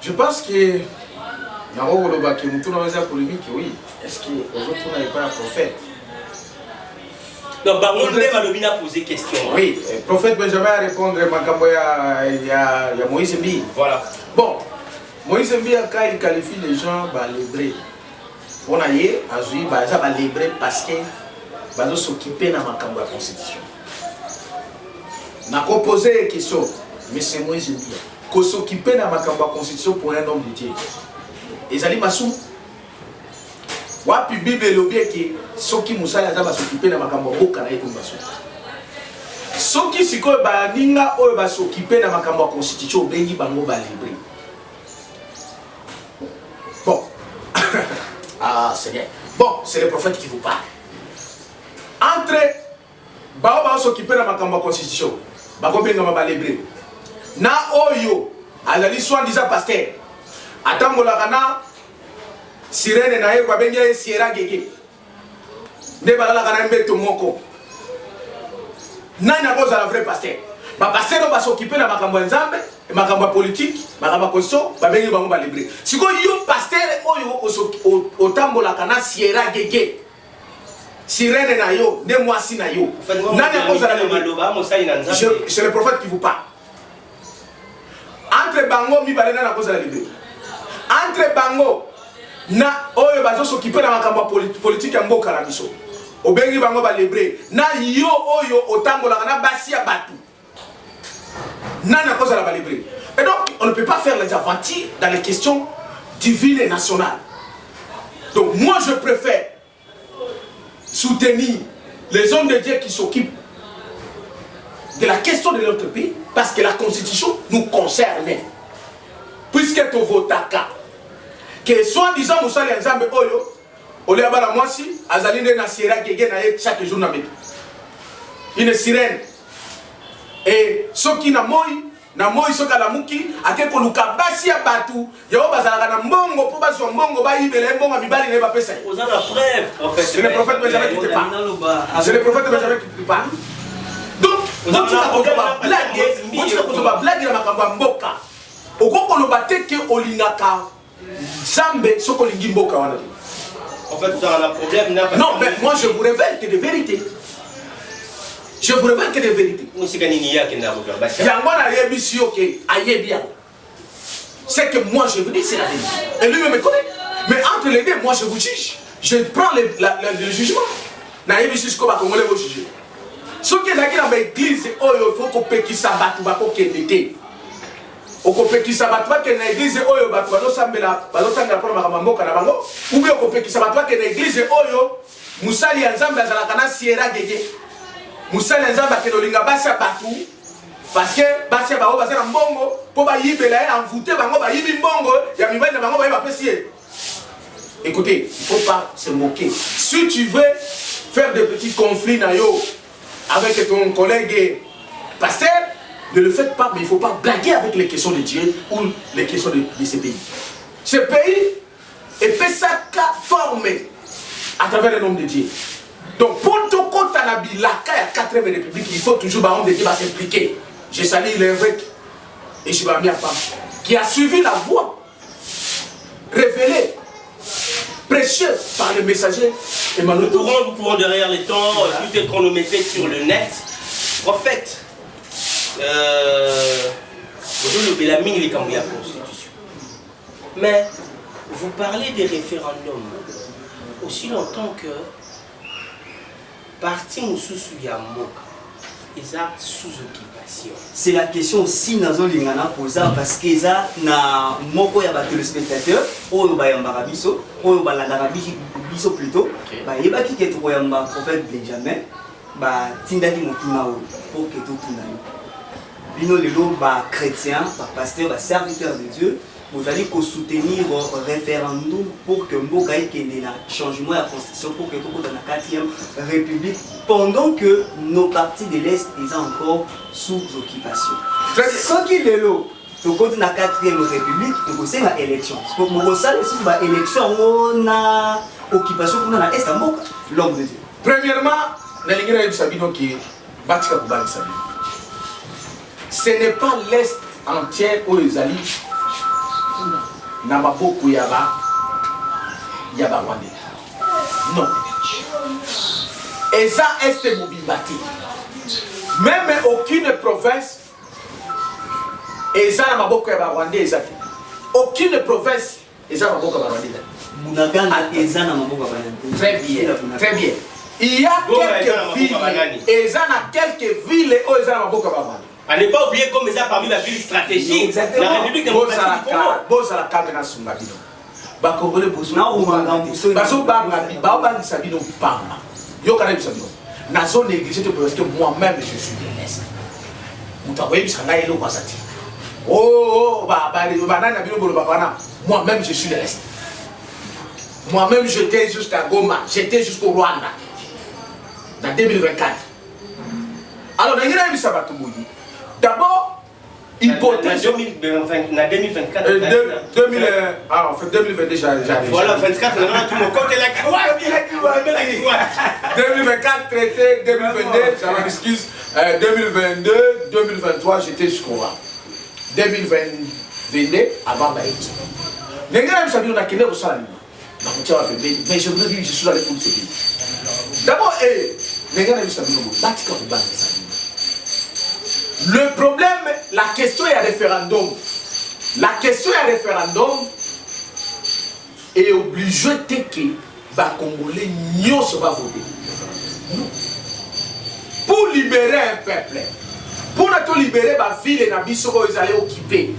je pense que polémique, oui. Est-ce qu'aujourd'hui n'est pas un prophète? Donc Baron va le poser question. Oui, le prophète Benjamin a répondre il y a Moïse Mbi. Voilà. Bon, Moïse Mbi quand il qualifie les gens lébrés. On a dit lébré parce que va s'occuper de la constitution. On a posé une question, mais c'est Moïse Mbi. Qu'on s'occuper de la constitution pour un homme de Dieu. Et Zali Massou, wapi Bible lobie qui soki musala za ba s'occuper na makambo boka na yetu Massou. Soki siko ba ninga oyo ba s'occuper na makambo constitution bengi bango ba libre. Bon. Ah, Seigneur. Bon, c'est le prophète qui vous parle. Entre ba s'occuper na makambo constitution, ba ko benga ba libre. Na oyo azali soi-disant pasteur. Atambola kana sirene na ye kwa benye Sierra Gege. Ne balala kana mbeto moko. Nani akoza la vrai pasteur? Ba pasteur ba s'occuper na makambo nzambe, makambo politique, makambo constitution, ba benye bango ba libre. Siko yo pasteur oyo otambola kana Sierra Gege. Sirene na yo, ne mwasi na yo. Nani akoza la libre? C'est le prophète qui vous parle. Entre bango mi balena na akoza la libre. Entre bango na oyo bazo s'occuper na makambo politique ya mboka na biso obengi bango ba libre na yo oyo otambola na basi ya batu nana cause la ba libre. Et donc on ne peut pas faire les aventures dans les questions divines et nationales. Donc moi je préfère soutenir les hommes de Dieu qui s'occupent de la question de notre pays parce que la constitution nous concerne. Puisque tu votes que soi-disant Moussali Nzambe Oyo, Olé Abala Mwasi, Azaline na Sierra Gege na chaque jour na meto. Une sirène. Et ceux qui na moi soka la muki, ake koluka basi ya batu, yao bazalaka na mbongo, po baso mbongo ba yibele mbongo mibali ne ba pesa. Vous avez la preuve, prophète. C'est le prophète Benjamin qui te parle. C'est le prophète Benjamin qui te parle. Donc, vous avez blague na makambo mboka. Okoko lo bateke olingaka Zambe soko lingi mboka wana. En fait, tu as un problème. Non, mais moi je vous révèle que des vérités. Je vous révèle que des vérités. C'est que moi je vous dis c'est la vérité. Et lui me connaît. Mais entre les deux, moi je vous juge. Je prends le jugement. Naïbi ce qu'on va congolais vous juger. Ce qui est dans l'église, il faut qu'on paie qui s'abatte ou qu'on paie. Okope ki sabatwa ke na église oyo bato bazosambela bazotanga pour makamboka na bango ou bien okope ki sabatwa ke na église oyo musali ya nzambe azalaka na Sierra Gege musali ya nzambe akelolinga basi ya batu parce que basi ya bao bazana mbongo po ba yibela ya envoûter bango ba yibi mbongo ya mibali na bango ba pesi. Écoutez, il faut pas se moquer. Si tu veux faire des petits conflits na yo avec ton collègue pasteur, ne le faites pas, mais il ne faut pas blaguer avec les questions de Dieu ou les questions de ce pays. Ce pays est formé à travers le nom de Dieu. Donc, pour tout compte à la bilaka, il y a 4e république, il faut toujours l'homme de Dieu s'impliquer. J'ai sali l'évêque et je vais qui a suivi la voie révélée, précieuse par le messager Emmanuel. Nous courons derrière les temps, tout est chronométré sur le net. Prophète. Mais vous parlez des référendums aussi longtemps que parti Moussoussou Yamoka ils sont sous occupation. C'est la question aussi nazo lingana posa parce que ça na moko ya ba téléspectateurs oyo ba yamba biso oyo ba landaka biso plutôt ba yeba ki ke to yamba prophète Benjamin ba tindaki motuna oyo pour que tout tuna bino lelo ba chrétien, ba pasteur, ba serviteur de Dieu, vous allez soutenir un référendum pour que Mboka ait un changement de la constitution pour que tout dans la 4e république pendant que nos partis de l'Est sont encore sous occupation. Ce qui est lelo tokoti na 4e république tokosenga élection mokosala lisusu baélection yango na occupation kuna na est ya mboka l'homme de Dieu. Premièrement nalingi nayebisa bino ke batika kobangisa bino ce n'est pas l'est entière oyo ezali na maboko ya barwandais non eza este mobimba te même aucune province eza na maboko ya barwandais eza te aucune province eza na maboko ya barwandais Munaganda eza na maboko ya barwandais. Très bien, très bien. Il y a quelques villes eza na quelques villes oyo eza na maboko ya barwandais. À ne pas oublier comme ça parmi la ville stratégique de la République démocratique du Congo. Bozala kamena sunga bino. Ba Congolais bangisa bino pamba. Yo kana bisa bino. Nazo négliger parce que moi-même je suis de l'Est. Mutaboye bisanga yelo kwa sati. Moi-même je suis de l'Est. Moi-même j'étais jusqu'à Goma, j'étais jusqu'au Rwanda. En 2024. Alors, d'abord, hypothèse. En 2024. En fait, 2022, j'avais. Voilà, 24, on a tout mon côté là. 2024, traité, 2022, j'avais excuse. 2022, 2023, j'étais jusqu'au Rwanda. 2022, avant Baïti. Les gars, vous savez, on a qu'une heure au salaire. Mais je vous dis, je suis allé pour ce pays. D'abord, les gars, vous savez, le problème, la question est à référendum. La question est à référendum est obligée de que les Congolais n'y se va voter. Pour libérer un peuple, pour nous libérer la ville et la ville où ils allaient occuper.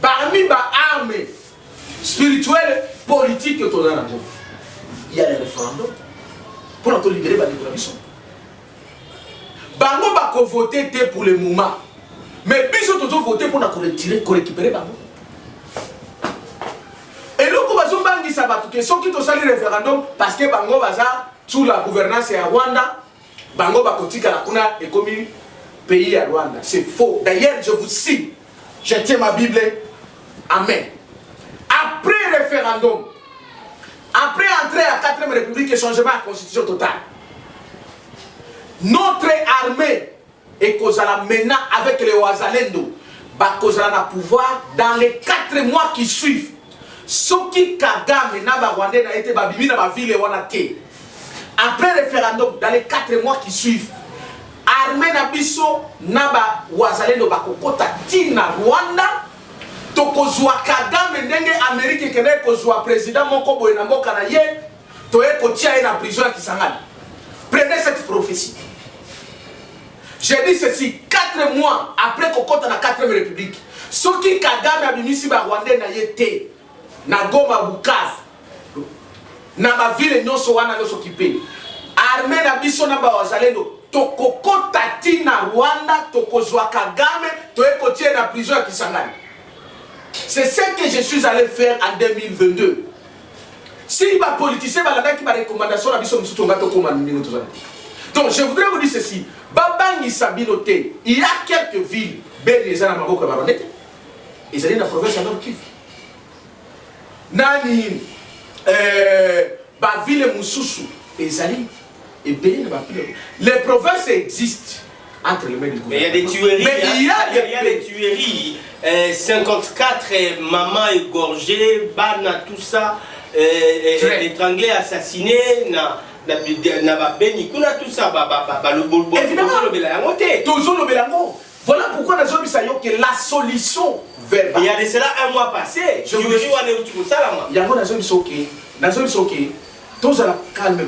Parmi les armées spirituelles, politiques, il y a les référendums pour nous libérer la ville. Bango va voter pour le moment. Mais biso toujours voter pour nous récupérer Bango. Et là, on va se faire des questions qui ont sali référendum parce que Bango va sous la gouvernance à Rwanda. Bango va continuer à la et comme pays à Rwanda. C'est faux. D'ailleurs, je vous cite. Je tiens ma Bible. Amen. Après référendum, après entrer à la 4e République et changement de la constitution totale, notre armée est causala maintenant avec les Ouazalendo, va causala pouvoir dans les 4 mois qui suivent. Ce qui Kagame n'a pas Rwandais n'a été babimi dans ma ville Wanate. Après référendum, dans les 4 mois qui suivent, armée Nabiso n'a pas Ouazalendo va kokota tina Rwanda. Tokozwa Kagame ndenge Amérique kene kozwa président moko boye na mboka na ye toye kotia ye na prison ya Kisangani. Prenez cette prophétie. J'ai dit ceci 4 mois après kokota na 4e République. Soki Kagame abimisi ba Rwandais na ye te na Goma Bukavu na ba ville nyonso wana nyonso occupé. Armée na biso na ba wazalendo tokokota tina Rwanda tokozwa Kagame toye kotia na prison ya Kisangani. C'est ce que je suis allé faire en 2022. Si les politiciens qui ma recommandation, donc je voudrais vous dire ceci. Babangi Sabinote, il y a quelques villes, ils ont dans la province de Nord-Kivu. Nani, ville Moussoussou, Ezali, et les provinces existent entre les mains du gouvernement. Mais il y a des tueries. Mais il y a des tueries. 54 mamans égorgées, Bana, tout ça, étranglés, assassinés, na Beni, kuna tout ça, le bolbo. Évidemment, voilà pourquoi nous avons dit que la solution vers. Il y a de cela un mois passé. Je vous dis, il y a un qui tous à la calme,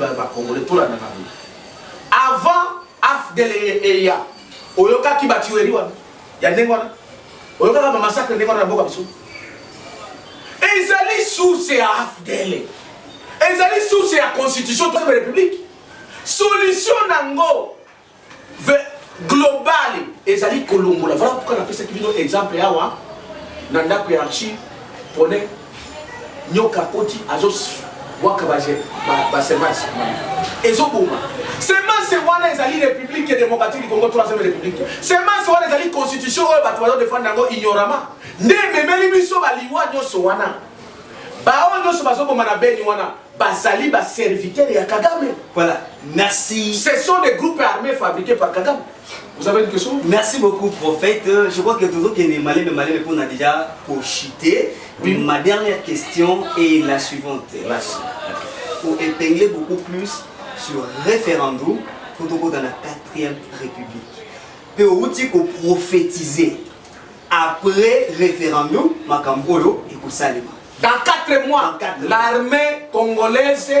avant AFDEL et ya, Oyoka qui bat tuerie, il y a des Oyoka va massacrer des gens dans la et ils allaient sous ces AFDEL. Ils allaient sous ces constitution de la République. Solution nango globale. Ils allaient Colombo. Voilà pourquoi on appelle ça qui vient exemple yawa. Nanda Kuyarchi, Pone, Nyoka Koti, Azos, Wakabaje, Basemas. Et Zoboma. c'est wana ezali république démocratique du Congo, 3e république. C'est wana ezali constitution oyo bato bazo défendre yango ignoramment. Nde memeli biso baliwa nyonso wana. Bao nyonso bazoboma na beni wana bazali ba serviteur ya Kagame. Voilà, merci. Ce sont des groupes armés fabriqués par Kagame. Vous avez une question? Merci beaucoup, prophète. Je crois que toujours qu'il est malin, mais on a déjà projeté. Oui. Ma dernière question est la suivante. Merci. Pour épingler beaucoup plus sur référendum, tout au dans la 4e République. Puis au outil qu'on prophétiser après référendum, Makambolo et Kosalema. Dans 4 mois, l'armée congolaise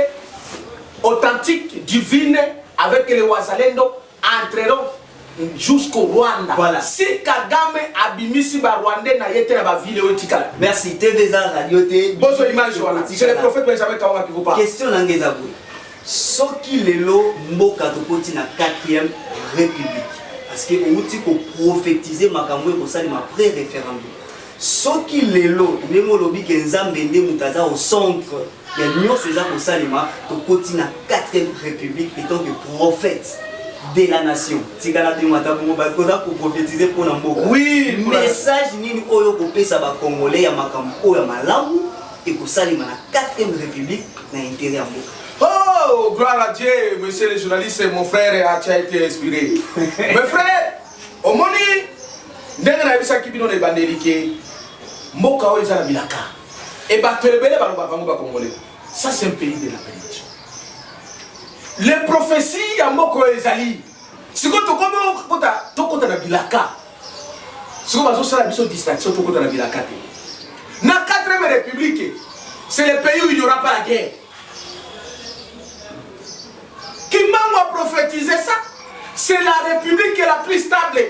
authentique, divine, avec les Ouazalendo, entreront jusqu'au Rwanda. Voilà. Si Kagame abimisi ba Rwandais na yete na ba ville otika. Merci. TVza Radio T. Bonjour image voilà. C'est le prophète Benjamin Kaonga qui vous parle. Question nangeza boy. Soki lelo mboka tokoti na 4e République. Parce que outi ko prophétiser makambo ko sali ma pré-référendum. Soki lelo ndemo lobi ke nzambe nde mutaza au centre. Ya nyonso eza ko salima tokoti na 4e République étant que prophète de la nation. Oui, message nini oyo kopesa ba Congolais ya makambo oyo malamu et ko salima na 4e République na intérêt à mboka. Oh, gloire à Dieu, monsieur le journaliste, mon frère a été inspiré. Mes frères, au moni, ndenge na bisa kibino ne bandelike, mboka oyo za na bilaka. Et batolebele ba ba Congolais. Ça c'est un pays de la bénédiction. Les prophéties à moko ezali. Siko tokota na bilaka. Siko bazo sala biso distraction tokota na bilaka te. Na 4e République, c'est le pays où il n'y aura pas la guerre. Qui m'a prophétisé ça? C'est la République la plus stable.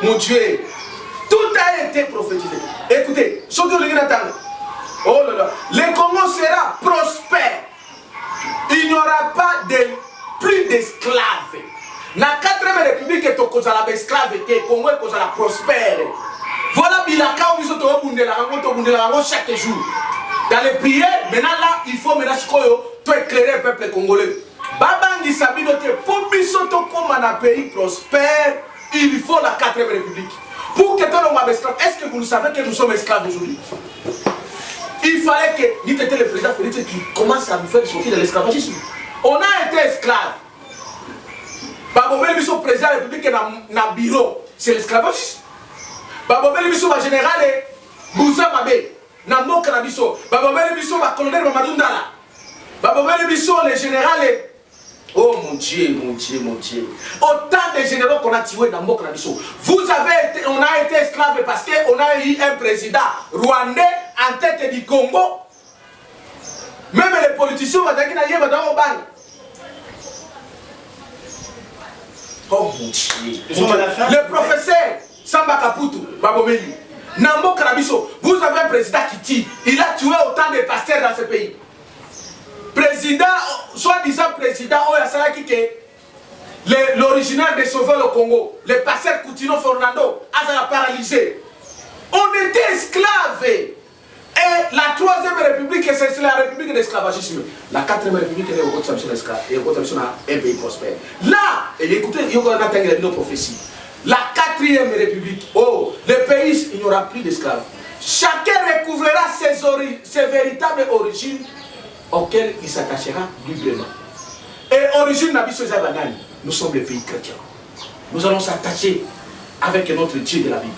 Mon Dieu, tout a été prophétisé. Écoutez, ce que vous attendez. Oh là là, le Congo sera prospère. Il n'y aura pas plus d'esclaves. Dans la 4e République, il y a des esclaves et le Congo est prospère. Voilà Bilaka où ils ont chaque jour. Dans les prières, maintenant là, il faut éclairer le peuple congolais. Babangi Sabinote, pour Bisoto comme un pays prospère, il faut la 4e République. Pour que tout le monde soit esclave, est-ce que vous savez que nous sommes esclaves aujourd'hui? Il fallait que nous étions le président Félix qui commence à nous faire sortir de l'esclavagisme. On a été esclaves. Babomel Bisso, président de la République, dans le bureau, c'est l'esclavagisme. Babomel Bisso, général, Bouza Mabé, dans le Moka Babomel Bisso, colonel Mamadou Ndala. Babomel Bisso, le général. Oh mon Dieu, mon Dieu, mon Dieu. Autant de généraux qu'on a tués dans Moka on a été esclaves parce qu'on a eu un président rwandais en tête du Congo. Même les politiciens, oh mon Dieu. Le professeur Samba Kaputu, Babomeli, Nambo Karabiso, vous avez un président qui tire. Il a tué autant de pasteurs dans ce pays. Président, soi-disant président, l'originaire de sauver le Congo, le pasteur Coutinho Fernando, a paralysé. On était esclaves. Et la 3e République, c'est la République d'esclavagisme. La 4e République, elle est au côté de un pays prospère. Là, et écoutez, il y a une prophétie. La 4e République, oh, le pays, il n'y aura plus d'esclaves. Chacun recouvrera ses véritables origines auxquelles il s'attachera librement. Et origine Nabiso Zabadani, nous sommes le pays chrétien. Nous allons s'attacher avec notre Dieu de la Bible.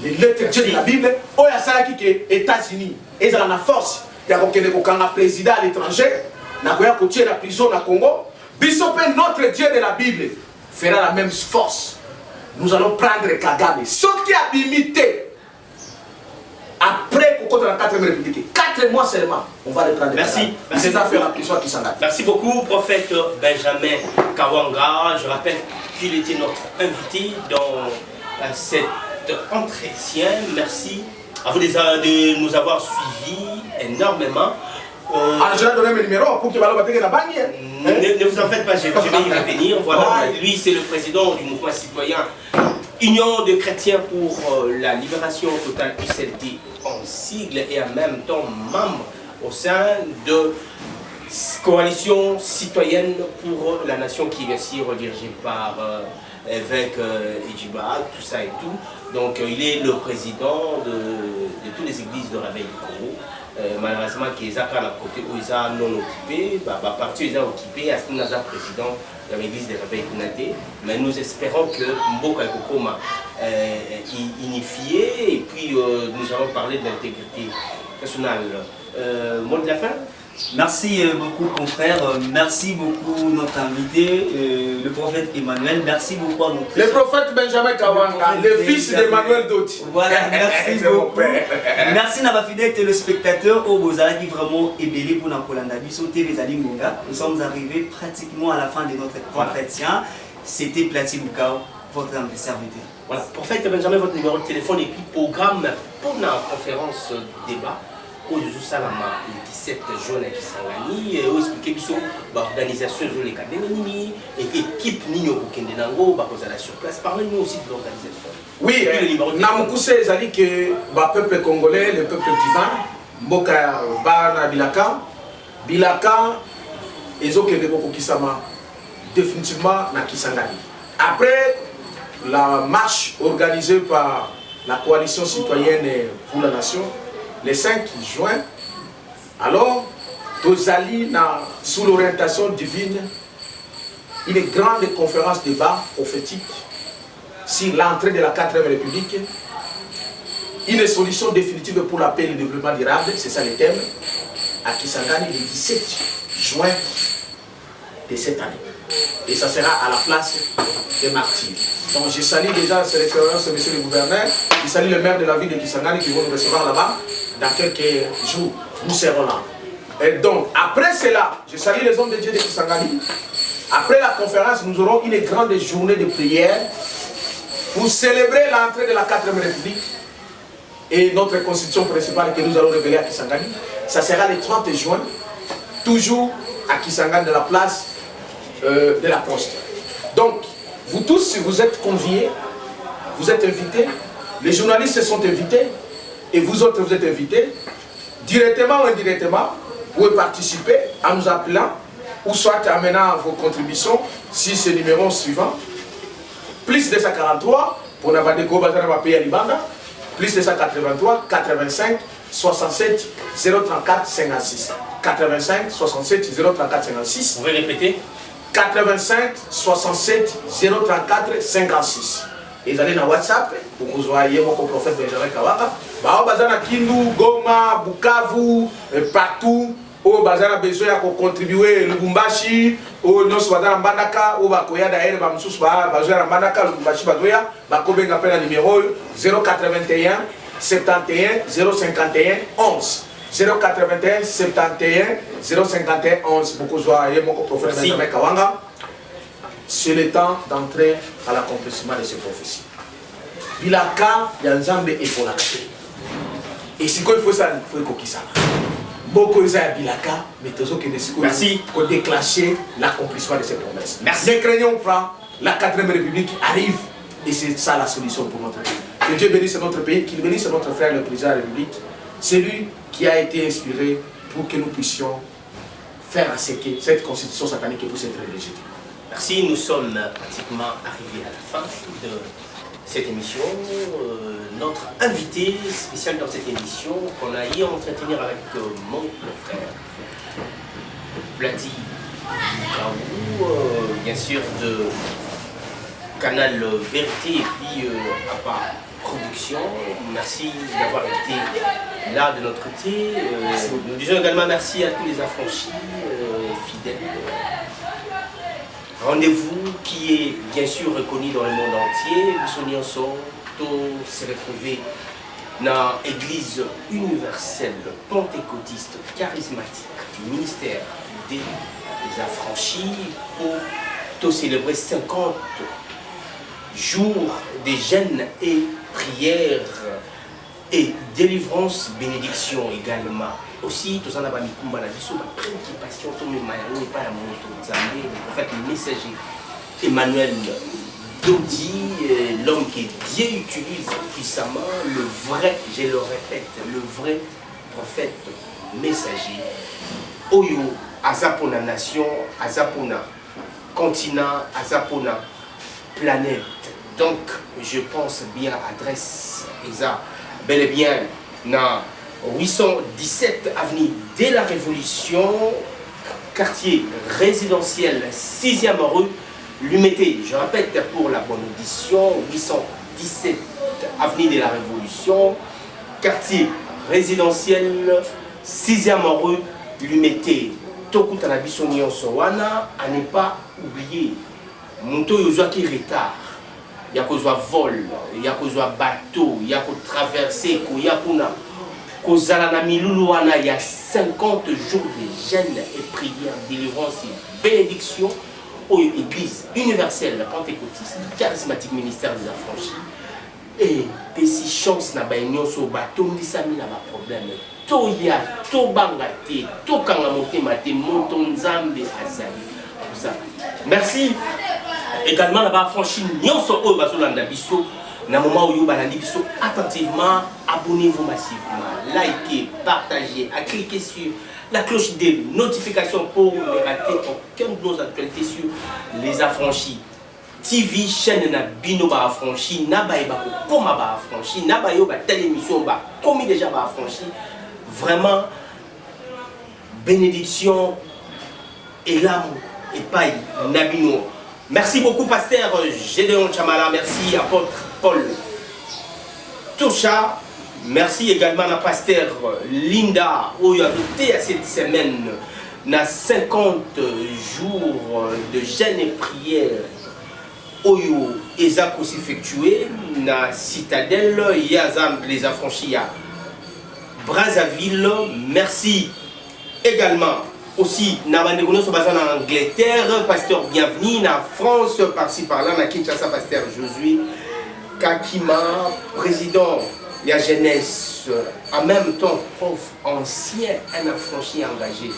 Les lettres Dieu de la Bible, oh, il y a ça qui est États-Unis. Et ils ont la force. Il y a un président à l'étranger, il y a la prison au Congo. Bisopé, notre Dieu de la Bible, fera la même force. Nous allons prendre Kagame. Ce qui a imité après qu'on contre la 4e République, 4 mois seulement, on va le prendre. Merci. C'est à faire la prison qui s'en a. Merci beaucoup, prophète Benjamin Kawanga. Je rappelle qu'il était notre invité dans cet entretien. Merci à vous de nous avoir suivis énormément. Je vais donner mes numéros pour que ne vous en faites pas, je vais y revenir. Voilà, lui c'est le président du mouvement citoyen Union de chrétiens pour la libération totale UCLT en sigle et en même temps membre au sein de coalition citoyenne pour la nation qui est bien sûr dirigée par évêque Edjiba, tout ça et tout. Donc il est le président de toutes les églises de Réveil du Congo. Malheureusement, qui est à côté où ils sont non occupés, partie ils sont occupés, à ce moment président de l'église de Réveil Konaté. Mais nous espérons que Mboka et Kokoma unifié et puis nous allons parler de l'intégrité nationale. Mot de la fin? Merci beaucoup confrère, merci beaucoup notre invité, le prophète Emmanuel, merci beaucoup à notre... Le prophète Benjamin Kawanga, le fils d'Emmanuel Doti. Voilà, merci beaucoup. Merci à nos fidèles téléspectateurs, au Bozala qui vraiment ébélé pour la Polandabiso TV Zalingonga. Nous sommes arrivés pratiquement à la fin de notre entretien. C'était Platine Bukao, votre serviteur. Voilà, prophète Benjamin, votre numéro de téléphone et puis programme pour la conférence débat. Au-dessus Salama, le 17 juin à Kisangani, et expliquer l'organisation de l'Académie, et l'équipe Nino Kendenango, sur place. Parlez-nous aussi de l'organisation. Oui, Namoukousse, c'est-à-dire que le peuple congolais, le peuple divin, Mboka Bana Bilaka, ils ont Kisama définitivement na Kisangani. Après la marche organisée par la coalition citoyenne pour la nation, le 5 juin, alors, Tozali, sous l'orientation divine, une grande conférence débat prophétique sur l'entrée de la 4e République, une solution définitive pour la paix et le développement durable, c'est ça le thème, à Kisangani le 17 juin de cette année. Et ça sera à la place des martyrs. Donc je salue déjà son excellence, monsieur le gouverneur, je salue le maire de la ville de Kisangani qui vont nous recevoir là-bas. Dans quelques jours, nous serons là. Et donc, après cela, je salue les hommes de Dieu de Kisangani. Après la conférence, nous aurons une grande journée de prière pour célébrer l'entrée de la 4e République et notre constitution principale que nous allons révéler à Kisangani. Ça sera le 30 juin, toujours à Kisangani, de la place de la Poste. Donc, vous tous, si vous êtes conviés, vous êtes invités, les journalistes se sont invités, et vous autres, vous êtes invités, directement ou indirectement, vous pouvez participer en nous appelant, ou soit amenant vos contributions, si c'est le numéro suivant, plus 243, pour Nabadeko Bazaraba Pays à Libanda, plus 283, 85, 67, 034, 56. 85, 67, 034, 56. Vous pouvez répéter? 85, 67, 034, 56. Ils allaient dans WhatsApp, pour que vous voyez mon prophète Benjamin Kawanga. Bazana Kindu, Goma, Bukavu, partout, où Bazana besoin de contribuer, Lubumbashi, où nous sommes dans Mbandaka, où Bakoya d'ailleurs, Bamsous, Bazana Mbandaka, Lubumbashi, Badoya, Bakoben appelle le numéro 081 71 051 11. 081 71 051 11. Pour que vous voyez mon prophète Benjamin Kawanga. C'est le temps d'entrer à l'accomplissement de ces prophéties. Bilaka, Yanzambe et Polakate. Et si il faut ça, il faut qu'il ça. Beaucoup de gens Bilaka, mais tous ceux qui merci pour déclencher l'accomplissement de ces promesses. Merci. Ne craignons pas, la 4e République arrive et c'est ça la solution pour notre pays. Que Dieu bénisse notre pays, qu'il bénisse notre frère le président de la République. C'est lui qui a été inspiré pour que nous puissions faire à ce que cette constitution satanique puisse être rejetée. Merci, nous sommes pratiquement arrivés à la fin de cette émission. Notre invité spécial dans cette émission, qu'on a eu à entretenir avec mon frère Plati Kaou, bien sûr de Canal Vérité et puis à part Production. Merci d'avoir été là de notre côté. Nous disons également merci à tous les affranchis, fidèles. Rendez-vous qui est bien sûr reconnu dans le monde entier. Nous sommes tous se retrouver dans l'église universelle, pentecôtiste, charismatique, du ministère des affranchis pour tout célébrer 50 jours de jeûne et prières et délivrance, bénédiction également. Aussi, tout ça n'a pas mis combat la vie sur la préoccupation, tout le monde n'est pas à mon tour. Le prophète, le messager Emmanuel Dodi, l'homme que Dieu utilise puissamment, le vrai, je le répète, le vrai prophète messager oyo azapona nation, azapona continent, azapona planète. Donc je pense bien adresse Eza bel et bien na 817 avenue de la Révolution, quartier résidentiel 6e rue Lumété. Je répète pour la bonne audition, 817 avenue de la Révolution, quartier résidentiel 6e rue Lumété. Tokuta na biso nyonso wana à ne pas oublier. Monto yozwaki retard. Il y a kozwa vol, il y a kozwa bateau, il y a ko traverser ko ya kuna kozala na milulu wana, il y a 50 jours de jeûne et prière, délivrance et bénédiction aux églises universelle pentecôtiste charismatique ministère des affranchis. Et pesi chance na ba nyonso bateau ndisami na ba problème toya tobangate tokanga motema te moto nzambe azali. Merci également là-bas franchi nyonso oyo bazolanda biso na moment où balandi biso attentivement. Abonnez-vous massivement, likez, partagez, cliquez sur la cloche des notifications pour ne rater aucune de nos actualités sur les affranchis TV, chaîne na bino ba affranchi na ba eba ko koma ba affranchi na ba yo ba telle émission ba commis déjà ba affranchi. Vraiment bénédiction et l'amour et paille nabino. Merci beaucoup pasteur Gédéon Chamala, merci apôtre Paul Toucha, merci également à pasteur Linda où il a adopté à cette semaine na 50 jours de jeûne et prière Oyo Eza s'effectué na citadelle Yazam les affranchis à Brazzaville. Merci également aussi na bandeko so bazana en Angleterre, pasteur bienvenue na France par-ci par-là na Kinshasa, pasteur Josué Kakima, président de la jeunesse, en même temps prof ancien, un affranchi engagé.